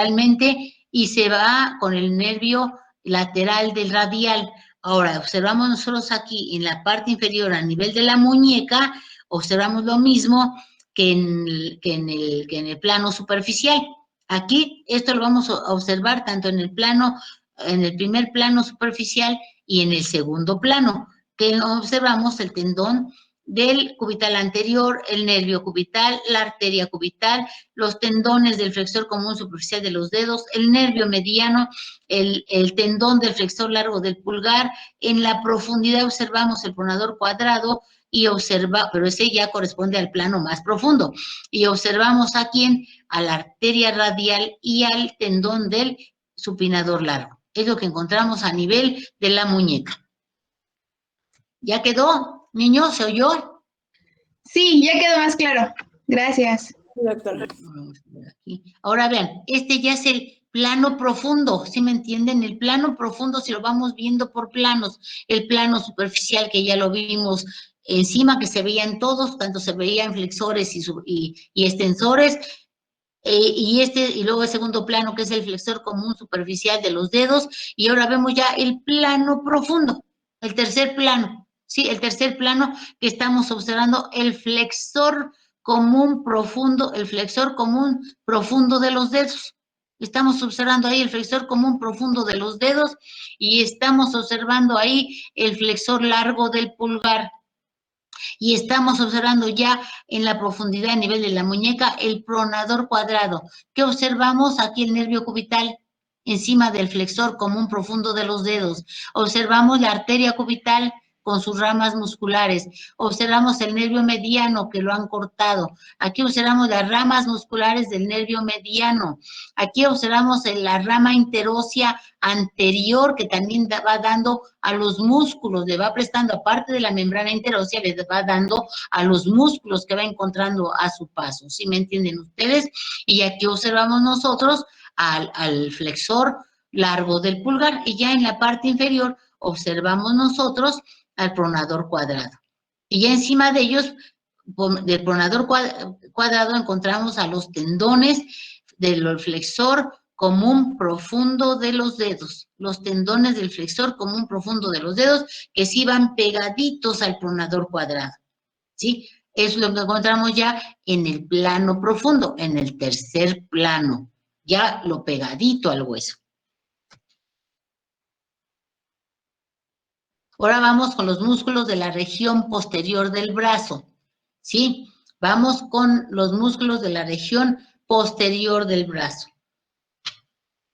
lateralmente y se va con el nervio lateral del radial. Ahora, observamos nosotros aquí en la parte inferior a nivel de la muñeca, observamos lo mismo que en el plano superficial. Aquí esto lo vamos a observar tanto en el primer plano superficial y en el segundo plano, que observamos el tendón del cubital anterior, el nervio cubital, la arteria cubital, los tendones del flexor común superficial de los dedos, el nervio mediano, el tendón del flexor largo del pulgar. En la profundidad observamos el pronador cuadrado pero ese ya corresponde al plano más profundo. Y observamos aquí a la arteria radial y al tendón del supinador largo. Es lo que encontramos a nivel de la muñeca. ¿Ya quedó, niño? ¿Se oyó? Sí, ya quedó más claro. Gracias. Sí, doctora. Ahora vean, este ya es el plano profundo, ¿sí me entienden? El plano profundo, si lo vamos viendo por planos, el plano superficial que ya lo vimos encima, que se veían todos, tanto se veían flexores y extensores, y luego el segundo plano, que es el flexor común superficial de los dedos, y ahora vemos ya el plano profundo, el tercer plano, ¿sí? El tercer plano que estamos observando, el flexor común profundo de los dedos. Estamos observando ahí el flexor común profundo de los dedos y estamos observando ahí el flexor largo del pulgar. Y estamos observando ya en la profundidad a nivel de la muñeca el pronador cuadrado. ¿Qué observamos? Aquí el nervio cubital encima del flexor común profundo de los dedos. Observamos la arteria cubital con sus ramas musculares. Observamos el nervio mediano que lo han cortado. Aquí observamos las ramas musculares del nervio mediano. Aquí observamos la rama interósea anterior que también va dando a los músculos, le va prestando, aparte de la membrana interósea, le va dando a los músculos que va encontrando a su paso. ¿Sí me entienden ustedes? Y aquí observamos nosotros al flexor largo del pulgar y ya en la parte inferior observamos nosotros al pronador cuadrado. Y ya encima de ellos, del pronador cuadrado, encontramos a los tendones del flexor común profundo de los dedos, los tendones del flexor común profundo de los dedos, que sí van pegaditos al pronador cuadrado, ¿sí? Es lo que encontramos ya en el plano profundo, en el tercer plano, ya lo pegadito al hueso. Ahora vamos con los músculos de la región posterior del brazo, ¿sí? Vamos con los músculos de la región posterior del brazo.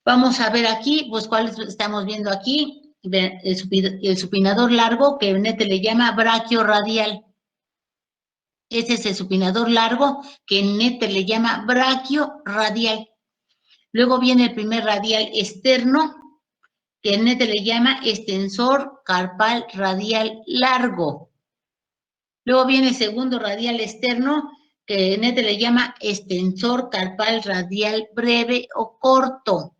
Vamos a ver aquí, pues, ¿cuáles estamos viendo aquí? El supinador largo, que Nete le llama braquiorradial. Ese es el supinador largo, que Nete le llama braquiorradial. Luego viene el primer radial externo, que Nete le llama extensor carpal radial largo. Luego viene el segundo radial externo, que Nete le llama extensor carpal radial breve o corto.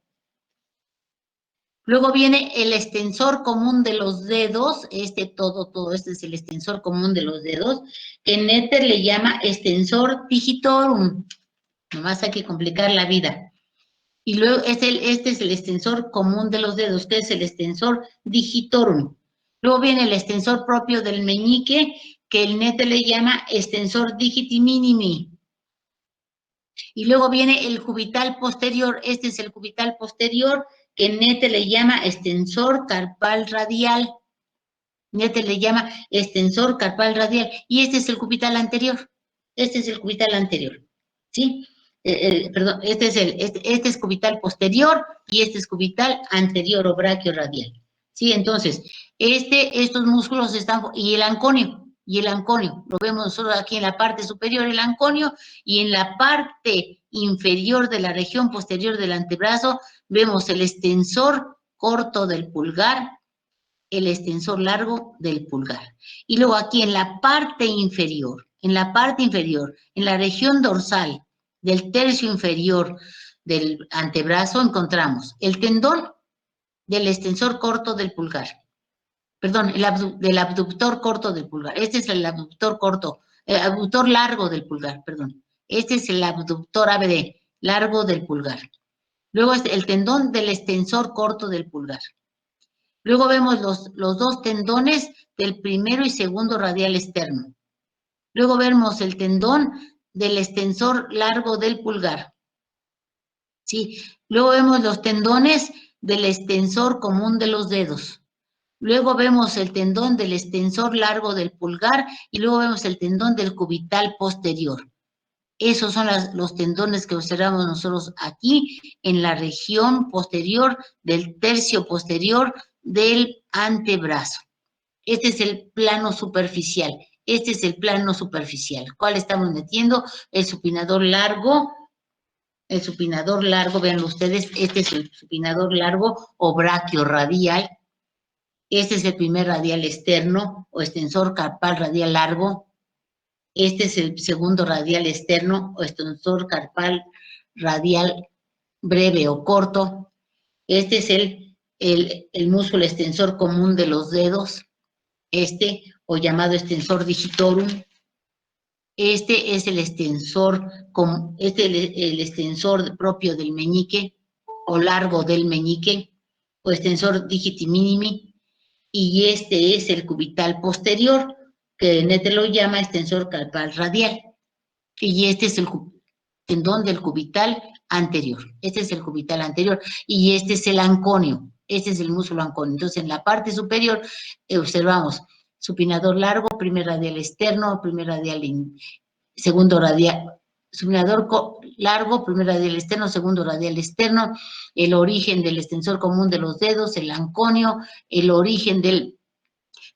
Luego viene el extensor común de los dedos, todo este es el extensor común de los dedos, que Nete le llama extensor digitorum. Nomás hay que complicar la vida. Y luego este es el extensor común de los dedos, que es el extensor digitorum. Luego viene el extensor propio del meñique, que el Nete le llama extensor digiti minimi. Y luego viene el cubital posterior, este es el cubital posterior, que Nete le llama extensor carpal radial. Nete le llama extensor carpal radial. Y este es el cubital anterior. Este es el cubital anterior. ¿Sí? Perdón, este es cubital posterior y este es cubital anterior o braquiorradial. ¿Sí? Entonces, estos músculos están, y el anconio, lo vemos nosotros aquí en la parte superior, el anconio, y en la parte inferior de la región posterior del antebrazo, vemos el extensor corto del pulgar, el extensor largo del pulgar. Y luego aquí en la parte inferior, en la región dorsal del tercio inferior del antebrazo, encontramos el tendón del extensor corto del pulgar. Perdón, del abductor corto del pulgar. Este es el abductor corto, el abductor largo del pulgar, perdón. Este es el abductor ABD, largo del pulgar. Luego es el tendón del extensor corto del pulgar. Luego vemos los dos tendones del primero y segundo radial externo. Luego vemos el tendón del extensor largo del pulgar. ¿Sí? Luego vemos los tendones del extensor común de los dedos. Luego vemos el tendón del extensor largo del pulgar y luego vemos el tendón del cubital posterior. Esos son los tendones que observamos nosotros aquí en la región posterior del tercio posterior del antebrazo. Este es el plano superficial. Este es el plano superficial. ¿Cuál estamos metiendo? El supinador largo. El supinador largo, vean ustedes, este es el supinador largo o braquiorradial. Este es el primer radial externo o extensor carpal radial largo. Este es el segundo radial externo o extensor carpal radial breve o corto. Este es el músculo extensor común de los dedos, o llamado extensor digitorum. Este es el extensor, el extensor propio del meñique o largo del meñique o extensor digiti minimi. Y este es el cubital posterior, que Nete lo llama extensor carpal radial. Y este es el tendón del cubital anterior. Este es el cubital anterior. Y este es el anconio. Este es el músculo anconio. Entonces, en la parte superior observamos supinador largo, primer radial externo, primer radial, segundo radial, supinador largo, primer radial externo, segundo radial externo, el origen del extensor común de los dedos, el anconio, el origen del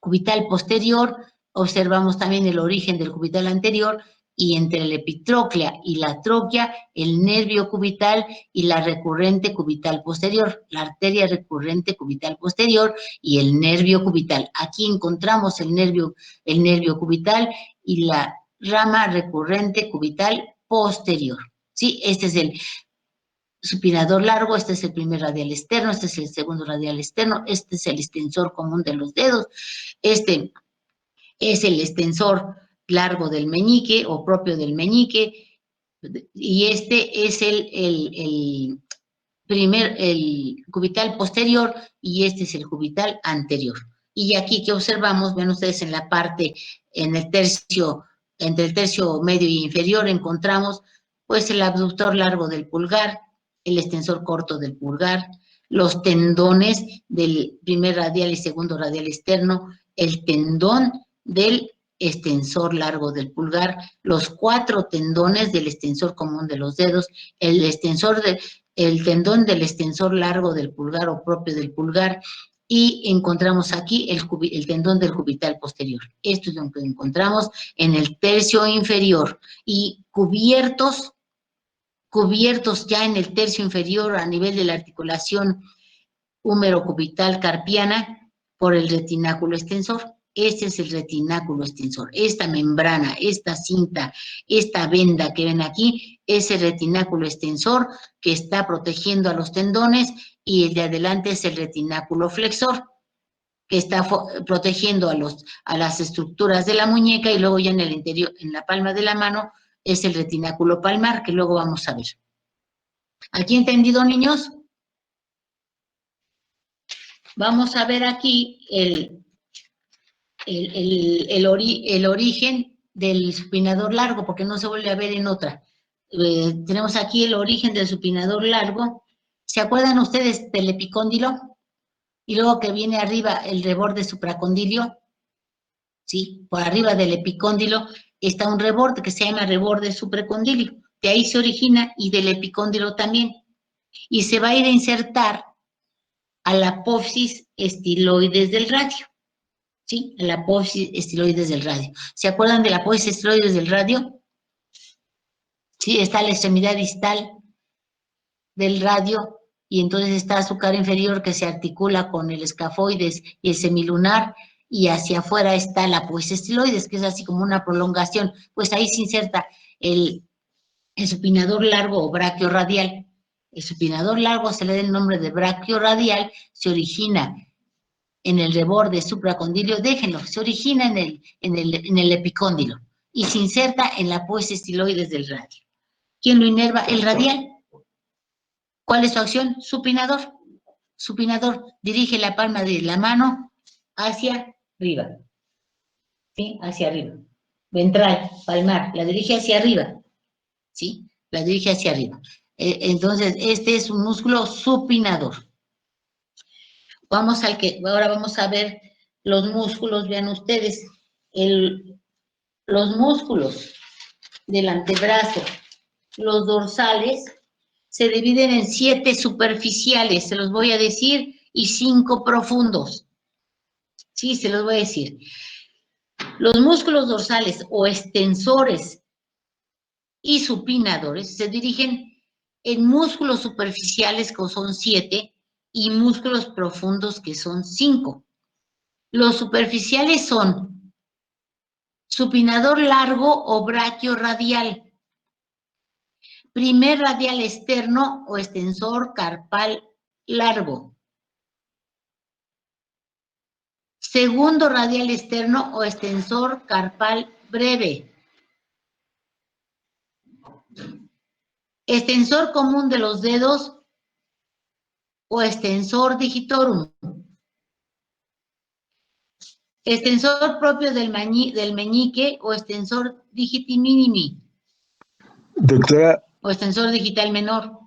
cubital posterior, observamos también el origen del cubital anterior, y entre la epitróclea y la tróquea, el nervio cubital y la recurrente cubital posterior, la arteria recurrente cubital posterior y el nervio cubital. Aquí encontramos el nervio cubital y la rama recurrente cubital posterior. ¿Sí? Este es el supinador largo, este es el primer radial externo, este es el segundo radial externo, este es el extensor común de los dedos, este es el extensor largo del meñique o propio del meñique, y este es el cubital posterior y este es el cubital anterior. Y aquí que observamos, ven ustedes en la parte, entre el tercio medio y inferior encontramos pues el abductor largo del pulgar, el extensor corto del pulgar, los tendones del primer radial y segundo radial externo, el tendón del extensor largo del pulgar, los 4 tendones del extensor común de los dedos, el tendón del extensor largo del pulgar o propio del pulgar, y encontramos aquí el tendón del cubital posterior. Esto es lo que encontramos en el tercio inferior, y cubiertos ya en el tercio inferior a nivel de la articulación húmero-cubital carpiana por el retináculo extensor. Este es el retináculo extensor. Esta membrana, esta cinta, esta venda que ven aquí, es el retináculo extensor que está protegiendo a los tendones, y el de adelante es el retináculo flexor que está protegiendo a las estructuras de la muñeca, y luego ya en el interior, en la palma de la mano, es el retináculo palmar, que luego vamos a ver. ¿Aquí entendido, niños? Vamos a ver aquí el origen del supinador largo, porque no se vuelve a ver en otra. Tenemos aquí el origen del supinador largo. ¿Se acuerdan ustedes del epicóndilo? Y luego que viene arriba el reborde supracondilio. ¿Sí? Por arriba del epicóndilo está un reborde que se llama reborde supracondilio. De ahí se origina, y del epicóndilo también. Y se va a ir a insertar a la apófisis estiloides del radio. ¿Sí? A la apófisis estiloides del radio. ¿Se acuerdan de la apófisis estiloides del radio? Sí, está la extremidad distal del radio, y entonces está su cara inferior que se articula con el escafoides y el semilunar, y hacia afuera está la apófisis estiloides, que es así como una prolongación. Pues ahí se inserta el supinador largo o braquiorradial. El supinador largo se le da el nombre de braquiorradial, se origina en el reborde supracondilio, déjenlo, se origina en el epicóndilo y se inserta en la apófisis estiloides del radio. ¿Quién lo inerva? El radial. ¿Cuál es su acción? Supinador. Supinador dirige la palma de la mano hacia arriba. ¿Sí? Hacia arriba. Ventral, palmar, la dirige hacia arriba. ¿Sí? La dirige hacia arriba. Entonces, este es un músculo supinador. Ahora vamos a ver los músculos, vean ustedes, los músculos del antebrazo, los dorsales, se dividen en 7 superficiales, se los voy a decir, y 5 profundos. Sí, se los voy a decir. Los músculos dorsales o extensores y supinadores se dirigen en músculos superficiales, que son 7, y músculos profundos, que son 5. Los superficiales son supinador largo o braquiorradial, primer radial externo o extensor carpal largo, segundo radial externo o extensor carpal breve, extensor común de los dedos o extensor digitorum, extensor propio del meñique o extensor digiti minimi. Doctora. O extensor digital menor.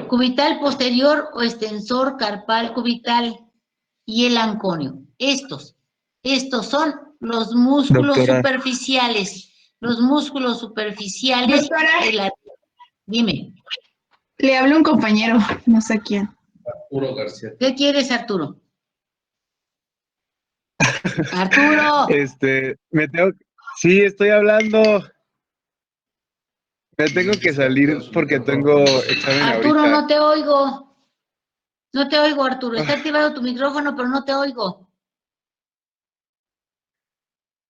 Cubital posterior o extensor carpal cubital y el anconio. Estos son los músculos superficiales. Los músculos superficiales. Doctora. Dime. Le habla un compañero, no sé quién. Arturo García. ¿Qué quieres, Arturo? Arturo. Sí, estoy hablando. Me tengo que salir porque tengo examen Arturo, ahorita. no te oigo. No te oigo, Arturo. Está activado tu micrófono, pero no te oigo.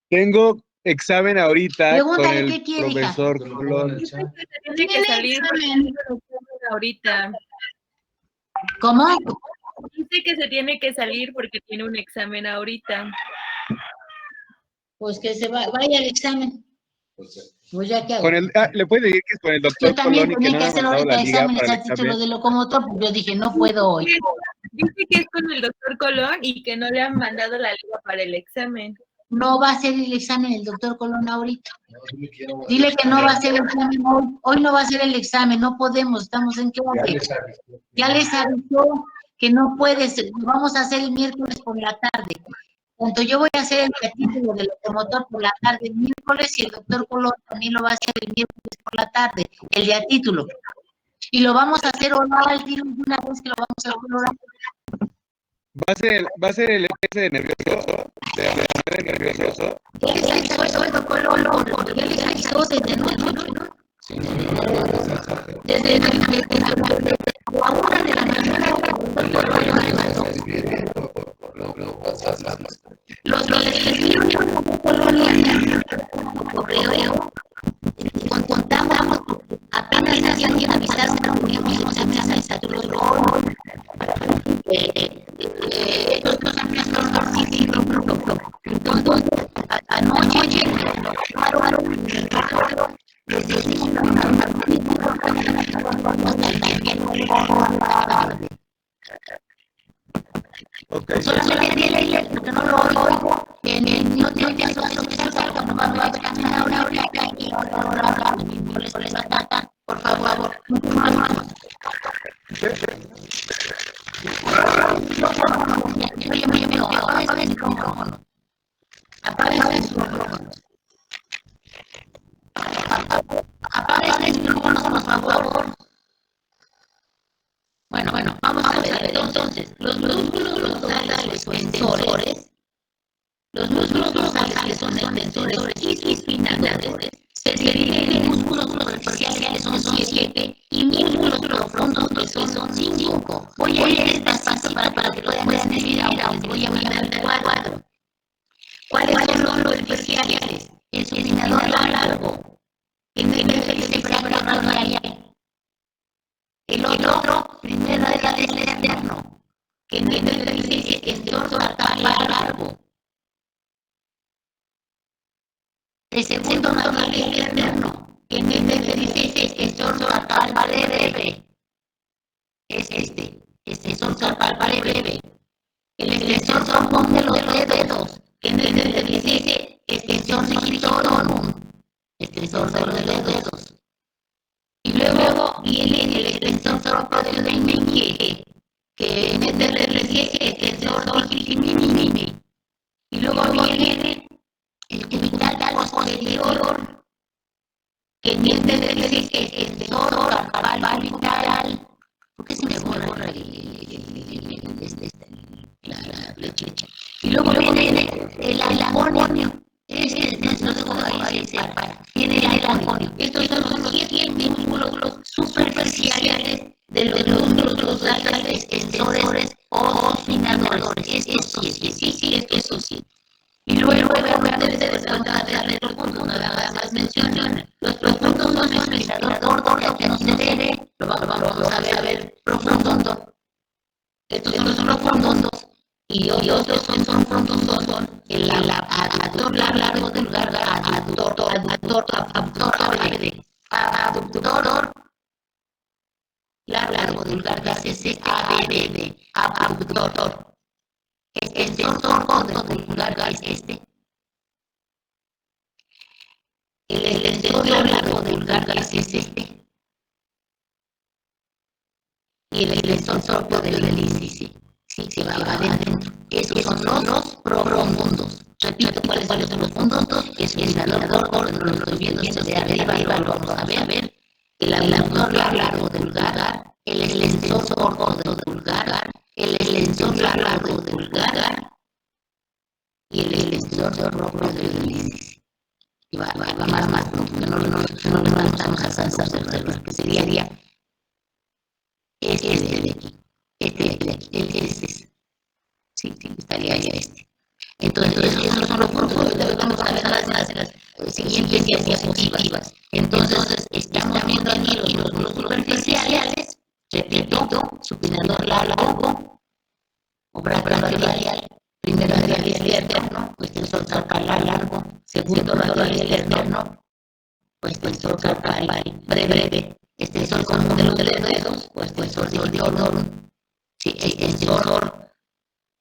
Tengo examen ahorita. Pregúntale con el qué quiere, profesor hija. Colón. Tiene que salir ahorita. ¿Cómo? Dice que se tiene que salir porque tiene un examen ahorita. Pues que se vaya al examen. Pues ya que hago. ¿Le puede decir que es con el doctor Yo también Colón y que tenía no que me ha hacer mandado ahorita la liga exámenes para el a título examen? de locomotor, pues yo dije, no puedo hoy. Dice que es con el doctor Colón y que no le han mandado la liga para el examen. No va a hacer el examen el doctor Colón ahorita. Dile que no va a hacer el examen hoy. Hoy no va a hacer el examen, no podemos, estamos en clase. Ya les avisó que no puedes, lo vamos a hacer el miércoles por la tarde. Tanto yo voy a hacer el título del locomotor por la tarde el miércoles y el doctor Colón también lo va a hacer el miércoles por la tarde, el de a título. Y lo vamos a hacer oral, digo, una vez que lo vamos a hacer oral. Va a ser el test de nervioso. De nervioso. ¿Qué les avisó el doctor Colón? ¿Qué les avisó desde noche? Desde la 1 de la mañana el doctor Colón le mandó. Los escribieron el doctor Colón correo. Contamos apenas hacían avisarse a unos amenazas a todos los entonces anoche solamente leí porque no lo oigo en el no te oyes cuando vamos a caminar ahora aquí por favor apaga el micrófono por favor. Bueno, vamos a ver entonces los músculos dorsales o extensores, los músculos dorsales que son extensores y espinadores se dividen en músculos superficiales que son 7 y músculos profundos que son 5. Voy a ir despacito para que puedan escribir ahora. Voy a mirar el cuadro. ¿Cuáles son los superficiales? El espinador largo, que debe ser radial. El otro, primer radial externo, que debe ser extensor carpal largo. El segundo radial externo, que debe ser extensor carpal breve. es extensor palpable breve. El extensor común de los dedos, que en el dice extensor digitorum, extensor de los dedos. Y luego viene el extensor propio del meñique, que en el dice extensor digitorum. Y luego viene el cubital posterior, que en el dice extensor palpable. ¿Por qué se me borra la flecha? Y luego viene el agonio. No se joda ahí, se para. Viene el agonio. Estos son los 7 músculos superficiales de los músculos extensores o spinadores. Esto sí. Y luego ustedes van a ver los profundos, nada más mencionan. Los profundos no son el espinador gordo, que no se ve, lo vamos a ver profundo. Estos son los profundos. Y otros son profundos, son el abductor largo del garganta, abductor largo del garganta, es ABD, abductor. Extensor corto del garganta es este. El extensor largo del garganta es este. Y el extensor del hélice, sí, se va adentro. Esos son los profundos. Repito, ¿cuáles son los profundos? Es el abductor corto, lo estoy viendo desde arriba, lo vamos a ver. El abductor largo del garganta, el extensor corto del garganta, el extensor largo del garganta y el extensor propio del hélice. Y va más, porque no le estamos a cansar, que sería este de aquí. Este. Sí, estaría ya este. Entonces, esos son los puntos. Vamos a ver las siguientes diapositivas. Entonces, estamos viendo aquí los músculos superficiales. Repito, supinador largo, obracolateral, primero radial externo, extensor carpal largo, segundo radial externo, extensor carpal breve, extensor común de los dedos, extensor digitorum, sí, extensor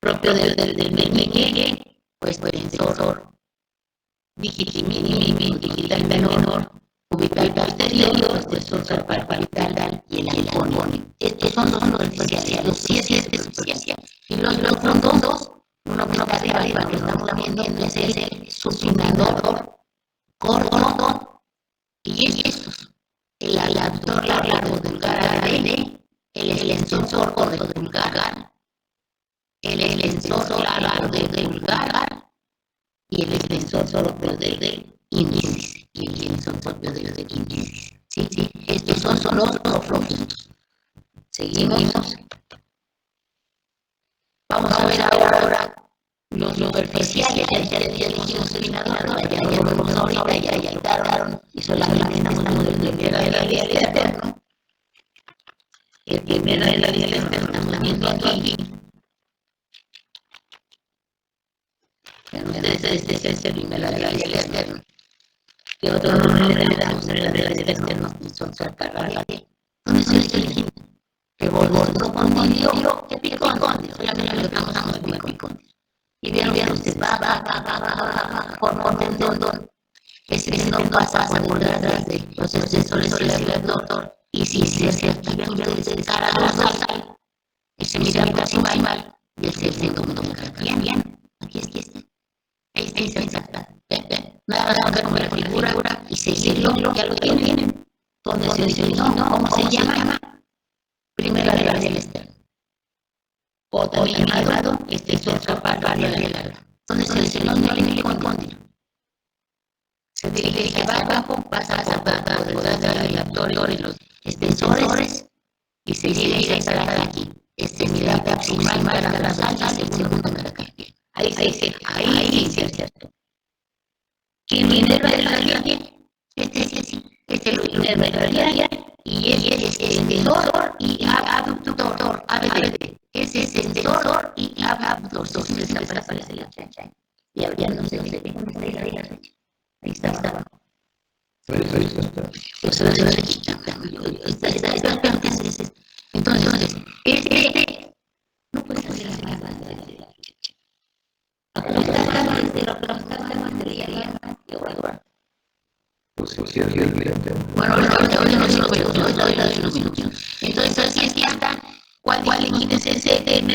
propio del meñique, extensor digital menor, cubital posterior, extensor carpal parital y el agonio. Estos son los superficiales, los 7 superficiales. Y los profundos, uno para arriba que estamos viendo, es el supinador corto y estos. El abductor largo del garganta, el extensor corto del garganta, el extensor largo del garganta y el extensor propio del índice. Y el extensor propio del índice. Sí, estos son los profundos. Seguimos. Vamos a ver ahora los superficiales. Ya dijimos el spinador, ya lo vemos ahorita, ya ayudaron y solamente estamos hablando del primer radial externo. El primer radial externo estamos viendo aquí. Entonces, este es el primer radial externo. ¿Qué otro nombre le damos al radial externo? Son sarcarradiales. ¿Dónde se dice el quinto? Que bordo condicio, que picón. Solamente lo estamos hablando de picón. Y bien, usted va por tendón. Ese no pasa por detrás de los extensores del abductor. Y si se activa el cara dorsal, ese mira proximal y el segundo bien. Aquí está. Ahí está. Nada más ver con la figura y seguirlo, ya lo tienen. ¿Dónde se originó? ¿Cómo se llama? Primer radial externo. O también llamado extensor carpal radial. Entonces se originó el cóndilo. Se dirige abajo, pasa por el abdomen y los extensores y se dirige hasta aquí. Extremidad proximal para las altas y el segundo para acá. Ahí sí, cierto. ¿Quién viene el radial? Este lo viene el radial y es extensor y abductor. ABD. Es extensor y abductor. Si les aparece la chancha. Y ahora no sé dónde viene la fecha. Ahí está. Pues se ve aquí. Entonces, No puedes hacer las más de la acostaba desde lo que acostaba material y ahora. Bueno, hoy no sé, hoy unos minutos. Entonces, así es que está. ¿Cuál es ese del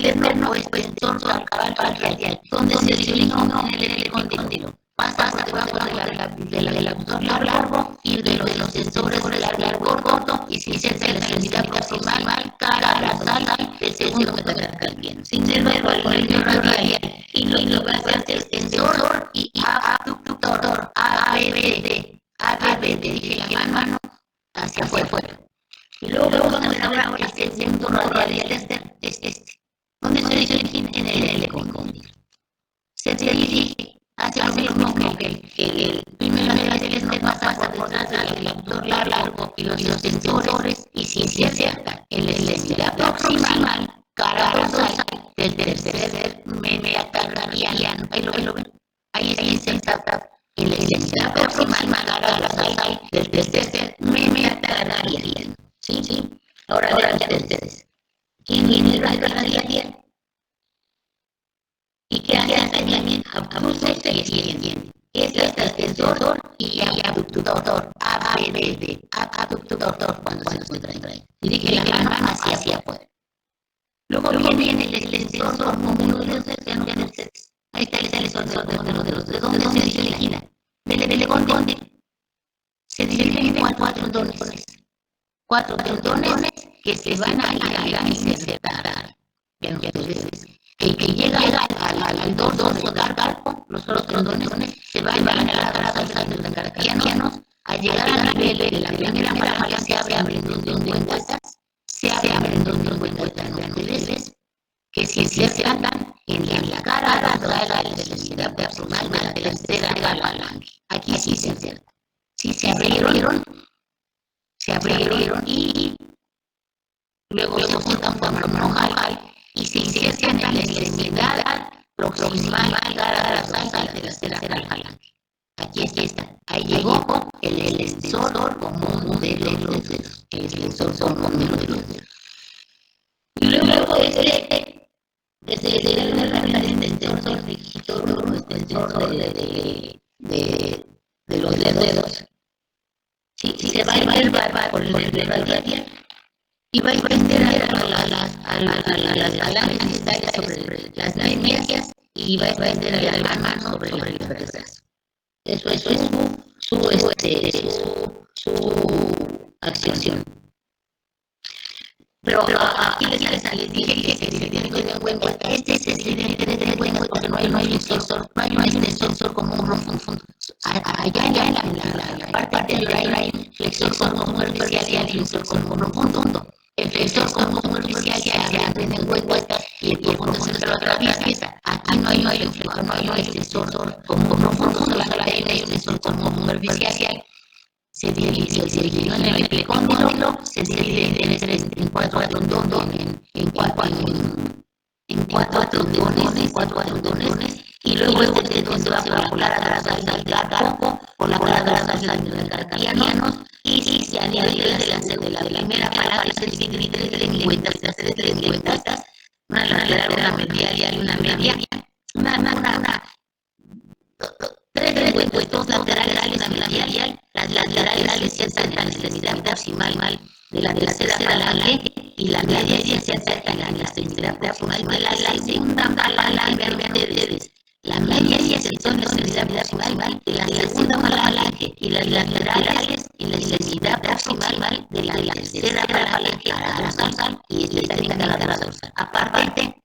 eterno? Pues son cabal radial, donde se originó el cóndilo. Pasa por debajo del abdomen largo y de los sensores largo corto y se inserta en la extremidad proximal, cara nasal del segundo metacarpiano. Se inserta el nervio radial y lo que hace es extensor y abductor, ABD, dije la mano hacia afuera. Y luego vamos a ver ahora el segundo radial es este. ¿Dónde se dirige? En el cóndilo. Se dirige hacia lo mismo que el primer radial es más pasa detrás del abdomen largo y los sensores y se inserta en la extremidad proximal, cara dorsal del tercer metacarpiano. Ahí lo ven. Ahí está insertada en la extremidad proximal, cara dorsal del tercer metacarpiano. Sí. Ahora ustedes. ¿Quién viene el radial? ¿Y qué hace también? Abduce y bien. Es el extensor y abductor. ABD. Abductor cuando se nos trae. Dirige la mano hacia afuera. Luego viene el extensor como uno de los dedos. Ahí está el extensor como uno de los dedos. ¿Dónde se dirige? Del cóndilo. Se dividen en cuatro tendones. 4 tendones que se van a insertar. Entonces, el que llega al dorso del carpo, los otros tendones se van a la grasa de los carpianos, a llegar al nivel de la primera falange se abren dos lengüetas, ¿no? Que se insertan en la cara de la extremidad proximal de la tercera falange. Aquí sí se insertan. Si se abrieron y luego se juntan por monojal y se insertan en la extremidad proximal cara dorsal de la tercera falange. Aquí está. Ahí llegó el extensor común de los dedos. El extensor común de los dedos. Y luego desde el extensor digitor, extensor de los dedos. Si se va a ir por el radial y va a extender a las falanges sobre las medias y va a extender a la mano sobre el brazo. Eso es su acción. Pero aquí les dije que se tiene que tener en cuenta. Se tiene que tener en cuenta porque no hay un sensor como un profundo. Allá en la parte anterior hay un flexor común superficial y un flexor común profundo. El flexor común superficial ya tiene en cuenta y el profundo se lo atraviesa. Aquí no hay un flexor, no hay un flexor común profundo, solamente hay un flexor común superficial. Se dividió en el cóndilo, se divide en cuatro tendones, y luego este tendón se va por la grasa del carpo, por la grasa de los carpianos, y se añade de la primera falange se divide en tres lengüetas, una lateral, una medial y una media, tres lengüetas, dos laterales, una medial. Las laterales se insertan en la extremidad proximal de la tercera falange y la media se inserta en la extremidad proximal de la segunda falange. La media se inserta en la extremidad proximal de la segunda falange y las laterales en la extremidad proximal de la tercera falange dorsal y esta es la dorsal. Aparte,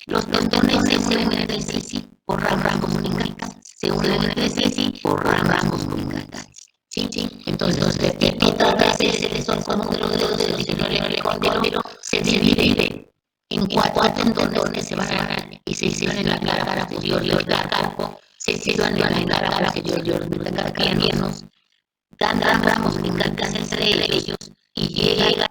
los tendones se unen entre sí por ramas comunicantes. Sí. Entonces, ese son como de los dedos del cóndilo se divide en cuatro tendones y se sitúan en la cara posterior del carpo, se sitúan en la cara posterior de los carpianos, dan ramos comunicantes entre ellos y llegan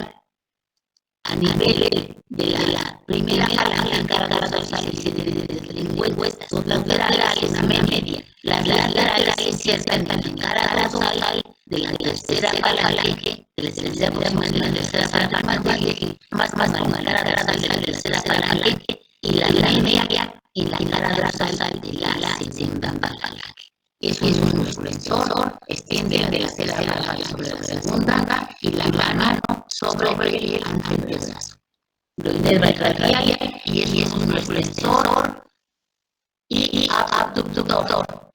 a nivel de la primera falange cara dorsal y se divide en lengüetas, dos laterales, una media. Las laterales se insertan en la cara dorsal de la tercera falange, de la extremidad proximal de la tercera falange, más con la cara dorsal de la tercera falange, y la media en la cara dorsal de la segunda falange. Es un extensor, extiende la tercera falange sobre la segunda y la mano sobre el antebrazo. Lo inerva el radial y es un extensor y abductor.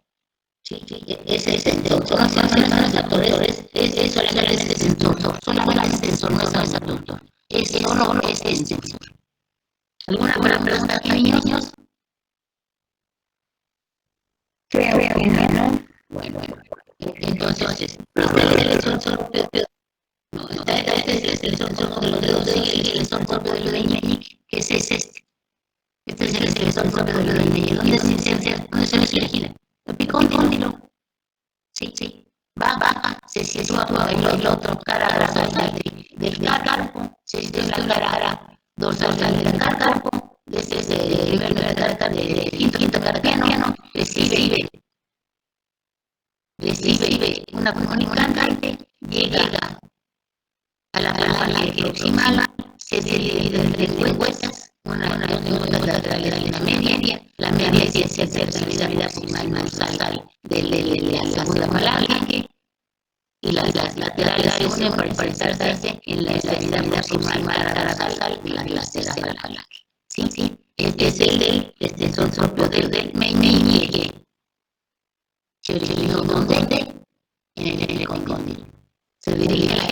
Sí, ese es el extensor, no son los abductores, es solamente el extensor, solamente el extensor, no es abductor, es solo este extensor. ¿Alguna buena pregunta aquí, niños? Creo que no. Bueno, entonces, el extensor no, este es el extensor de los dedos, sigue el extensor propio del dedo meñique, que es este. Este es el extensor propio del dedo meñique. ¿Dónde se inserta? ¿Dónde se origina? El epicóndilo. Sí. Va, se sitúa en el otro cara dorsal del carpo, se sitúa en la cara dorsal del carpo, desde el primer carpo del quinto carpiano, recibe una comunicante, llega a la falange proximal, se divide en tres huecas, una lateral y una media. La media es la extremidad proximal dorsal de la segunda falange, y las laterales se unen para insertarse en la extremidad proximal dorsal de la tercera falange. Sí, este es el extensor propio del meñique. ¿Se originó dónde? En el epicóndilo. Se dirige a la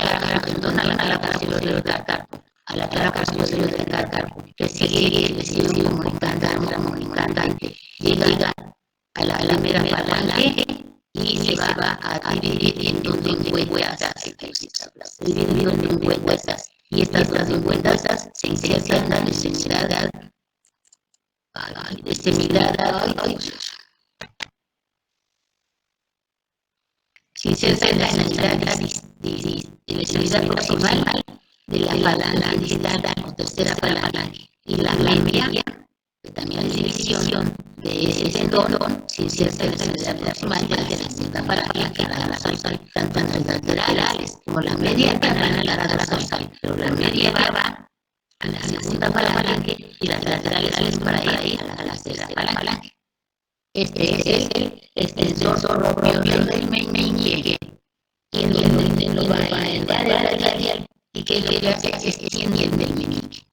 cara posterior del carpo, a la cara posterior del carpo, recibe un comunicante, llega a la mera falange y se va a dividir en dos lengüetas, se divide en dos lengüetas, y estas dos lengüetas se insertan en la extremidad, se inserta en la extremidad proximal de la falange o tercera falange, y la media, que también es división de ese tendón, se inserta en la extremidad proximal de la segunda falange, tanto en las laterales como la media que van a la cara dorsal, pero la media va a la segunda falange y las laterales para ir a la tercera falange. Este es el extensor propio del meñique, y en donde lo va a entrar el radial, y que lo que hace es extiende el meñique,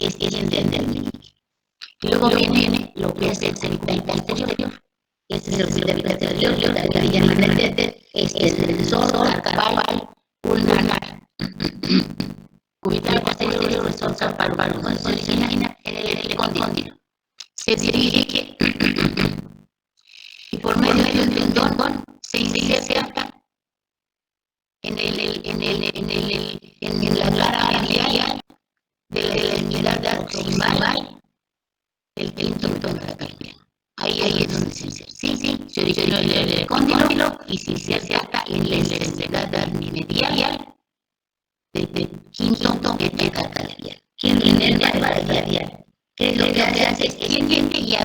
y luego viene lo que es el cervical posterior. Este es el cervical posterior, la que llaman el extensor carpal ulnar. Cervical posterior, extensor carpal ulnar, se origina en el epicóndilo. Se dirige y por medio de un tendón se inserta en la cara medial de la extremidad proximal del quinto carpiano. Ahí es donde se inserta. Sí, se originó el epicóndilo y se inserta en la extremidad medial del quinto carpiano. ¿Quién lo inerva el radial? ¿Qué es lo que hace? Es extiende y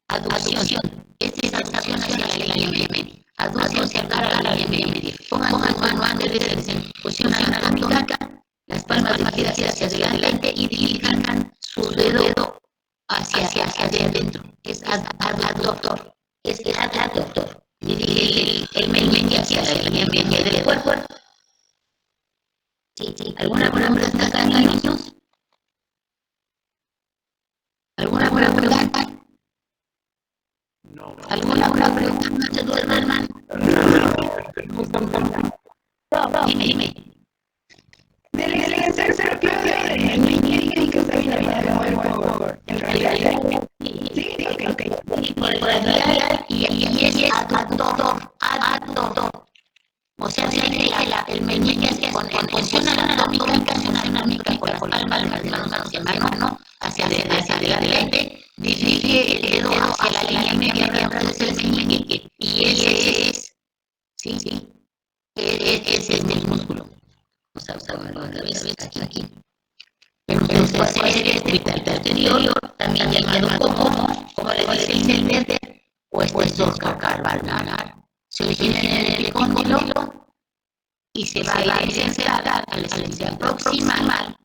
aducción. Esta es aducción hacia la línea media. Aducción hacia la línea media. Pongan su mano antes de posición anatómica, las palmas dirigidas hacia adelante y dirijan su dedo hacia adentro. Es adductor. Dirige el meñique hacia la línea media del cuerpo. Sí. ¿Alguna pregunta acá, niños? ¿Alguna pregunta? No. ¿Alguna pregunta? ¿No se duerman? No, dime. Del extensor propio del meñique que está inervado el radial. Sí, ok. Y por el radial y es adductor. O sea, el meñique es con posición anatómica con las palmas de las manos hacia mano, hacia adelante, dirige el dedo hacia la línea media del meñique, y ese es, ese es el músculo. Vamos a observarlo otra vez aquí. Pero ustedes pueden hacer el cervical posterior, también llamado como le dice el verde, o extensor carpal ulnar. se origina en el epicóndilo y se va a insertar a la extremidad proximal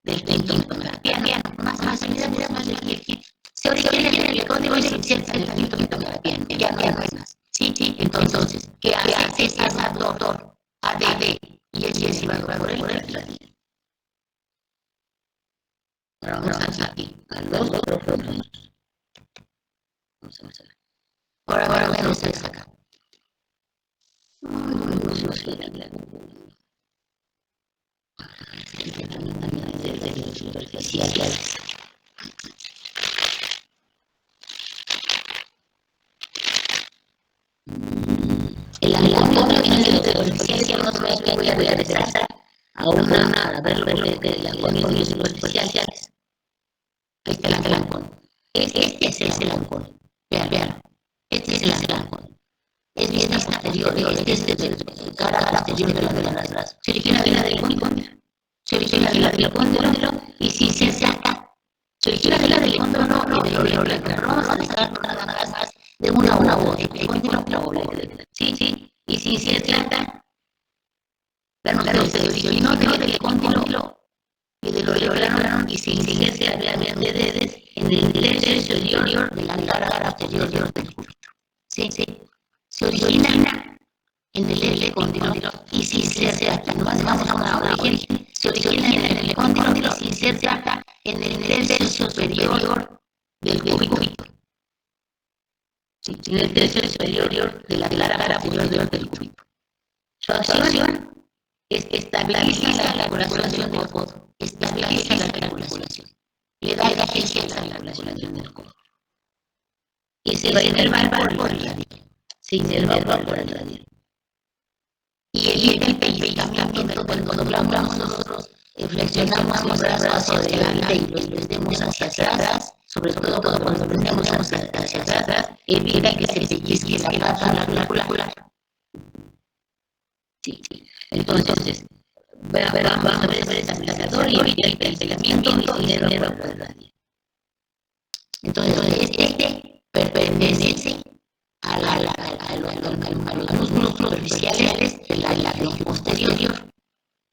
del quinto metacarpiano. Más aquí. Se origina en el epicóndilo y se inserta en el quinto metacarpiano. Ya no es más. Sí. Entonces, ¿qué hace ese adductor? AD. Y es llevado por el radículo. Ahora vamos aquí, a los profundos. Vamos a ver. Ahora vamos a ver acá. Superficiales. El anatomía superficial no voy a regresar a una para ver lo que es la condición superficial. Ahí está el ancón. Este es el ancón. Vean. Este es el ancón. Es vista posterior. Este es el cara posterior de las brazos. Se origina de la del cóndilo. Se origina de la del cóndilo y si se saca. Se origina de la del cóndilo, no. Vamos a dejar nada más de una voz. El cóndilo, sí. Y si se trata, se originó del cóndilo y del orelano y se inserta realmente en el tercio superior de la cara posterior del cúbito. Sí. Se origina en el cóndilo y se inserta, vamos a una origen, se origina en el cóndilo y se inserta en el tercio superior del cúbito. Sí, en el tercio superior de la cara posterior del cúbito. Su acción estabiliza la articulación del codo. Estabiliza la articulación. Le da eficacia a la articulación del codo. Y se inerva por el radículo. Se inerva por el radículo. Y evita el pellizcamiento cuando doblamos nosotros, flexionamos los brazos hacia adelante y los prendemos hacia atrás, sobre todo cuando prendemos hacia atrás, evita que se pellizque la pata clavícula. Sí. Entonces, vamos a ver ese estabilizador y evita el pellizcamiento y se inerva por el radículo. Entonces, este pertenece a los músculos superficiales de la región posterior,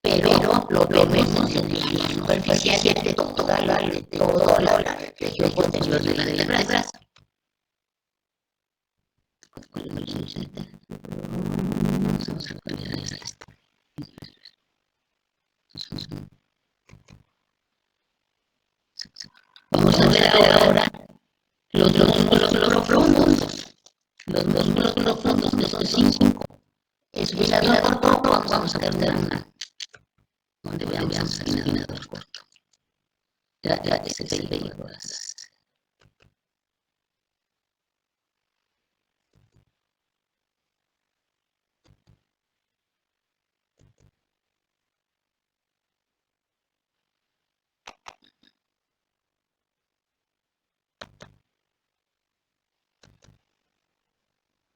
pero lo vemos en la superficial de toda la región posterior de la brazo. Vamos a ver ahora los músculos profundos. Los músculos profundos que son 5. Espinador corto, vamos a ver una. Donde veamos espinador corto. Ya ese es el bello.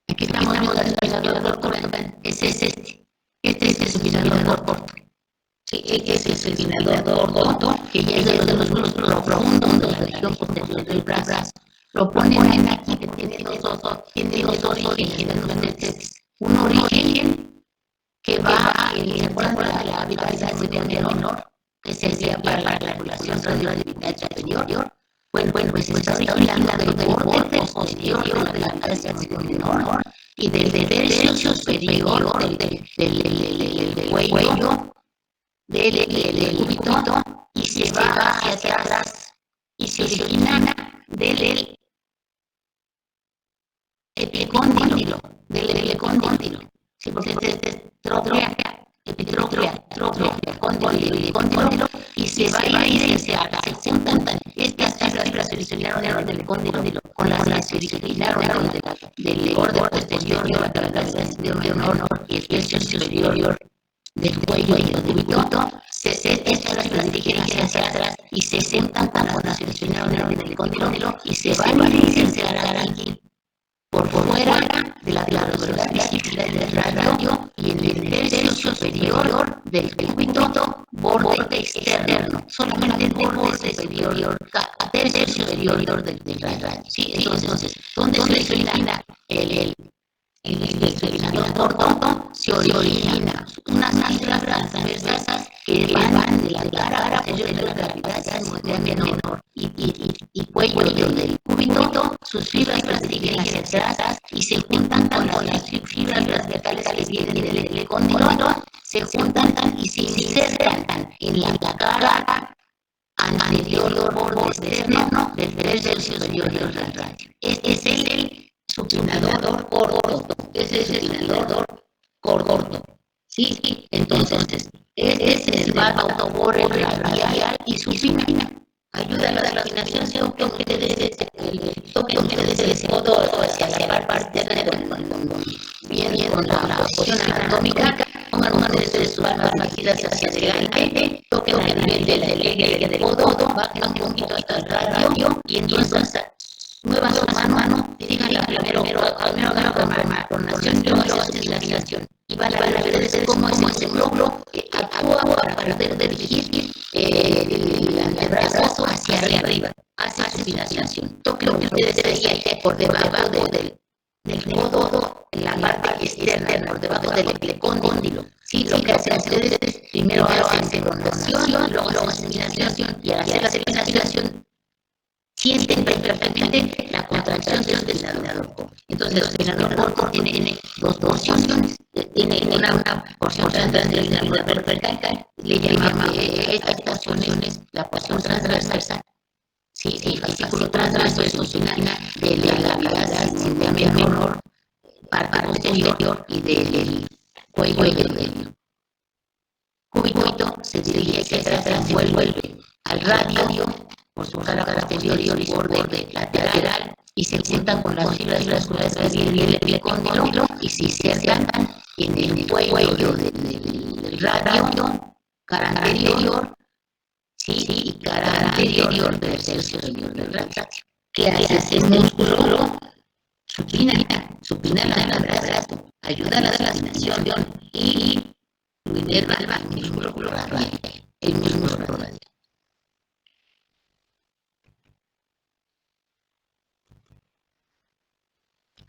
Aquí estamos viendo el espinador corto. Ese es este. Este es el espinador corto. Sí, este es el espinador corto, que ya es de los músculos profundos de la región posterior del brazo. Lo ponen aquí, que tiene dos orígenes. Un origen que va en el cuerpo de la vitalidad menor, que sería para la regulación radiodigital superior. Bueno, pues está hablando del borde posterior de la vitalidad menor y del tercio superior del cuello del cúbito y se va hacia atrás y se origina del epicóndilo, sí, porque este es epitropia, epicóndilo, y se va a ir hacia atrás, se juntan estas fibras se originaron del epicóndilo con las se originaron del borde posterior de la vitalidad menor y el tercio superior del cuello y del cúbito, estas las digieren hacia atrás y se sentan con las que se originaron del epicóndilo y se van a insertar aquí por fuera de la velocidad visible del radio y en el tercio superior del cúbito, borde externo, solamente el borde superior, tercio superior del radio. Sí, entonces, ¿dónde se origina En el supinador corto se origina unas fibras transversas que van de la cara posterior de la cavidad menor y cuello del cúbito. Sus fibras se dirigen hacia atrás y se juntan con las fibras verticales que vienen del cóndilo, se juntan y se insertan en la cara anterior borde externo del tercio superior del radio. Este es el supinador corto. Ese es el supinador corto. ¿Sí? Entonces, este es el autobore radial y supina. Ayuda a la supinación, toque desde el codo hacia la parte de bien con la posición anatómica. Pongan ustedes sus manos batidas hacia adelante, toquen a nivel del codo, bajen un poquito hasta el radio y entonces muevan su mano, díganla primero la pronación y luego la supinación. Y van a ver ustedes cómo ese logro actúa para poder dirigir el antebrazo hacia arriba, hacia supinación. Toquen ustedes ahí por debajo del codo, en la parte externa, por debajo del cóndilo. Sí, lo que hacen ustedes, primero hacen pronación, luego supinación, y al hacer la supinación sienten perfectamente la contracción del supinador corto. Entonces, el supinador corto tiene dos porciones. Tiene una porción transversal y una vertical. Le llama estas porciones la porción transversal. Sí, el fascículo transverso es una de la cavidad cinturón menor, parte posterior y del cuello del cúbito se dirige hacia atrás, vuelve al radio por su cara posterior y borde lateral y se juntan con las fibras vasculares que viene el cóndilo y se insertan en el cuello del radio, cara anterior, sí, y cara anterior del tercio superior del radio. ¿Qué hace ese músculo? Supina el brazo, ayuda a la supinación y lo inerva el músculo radial.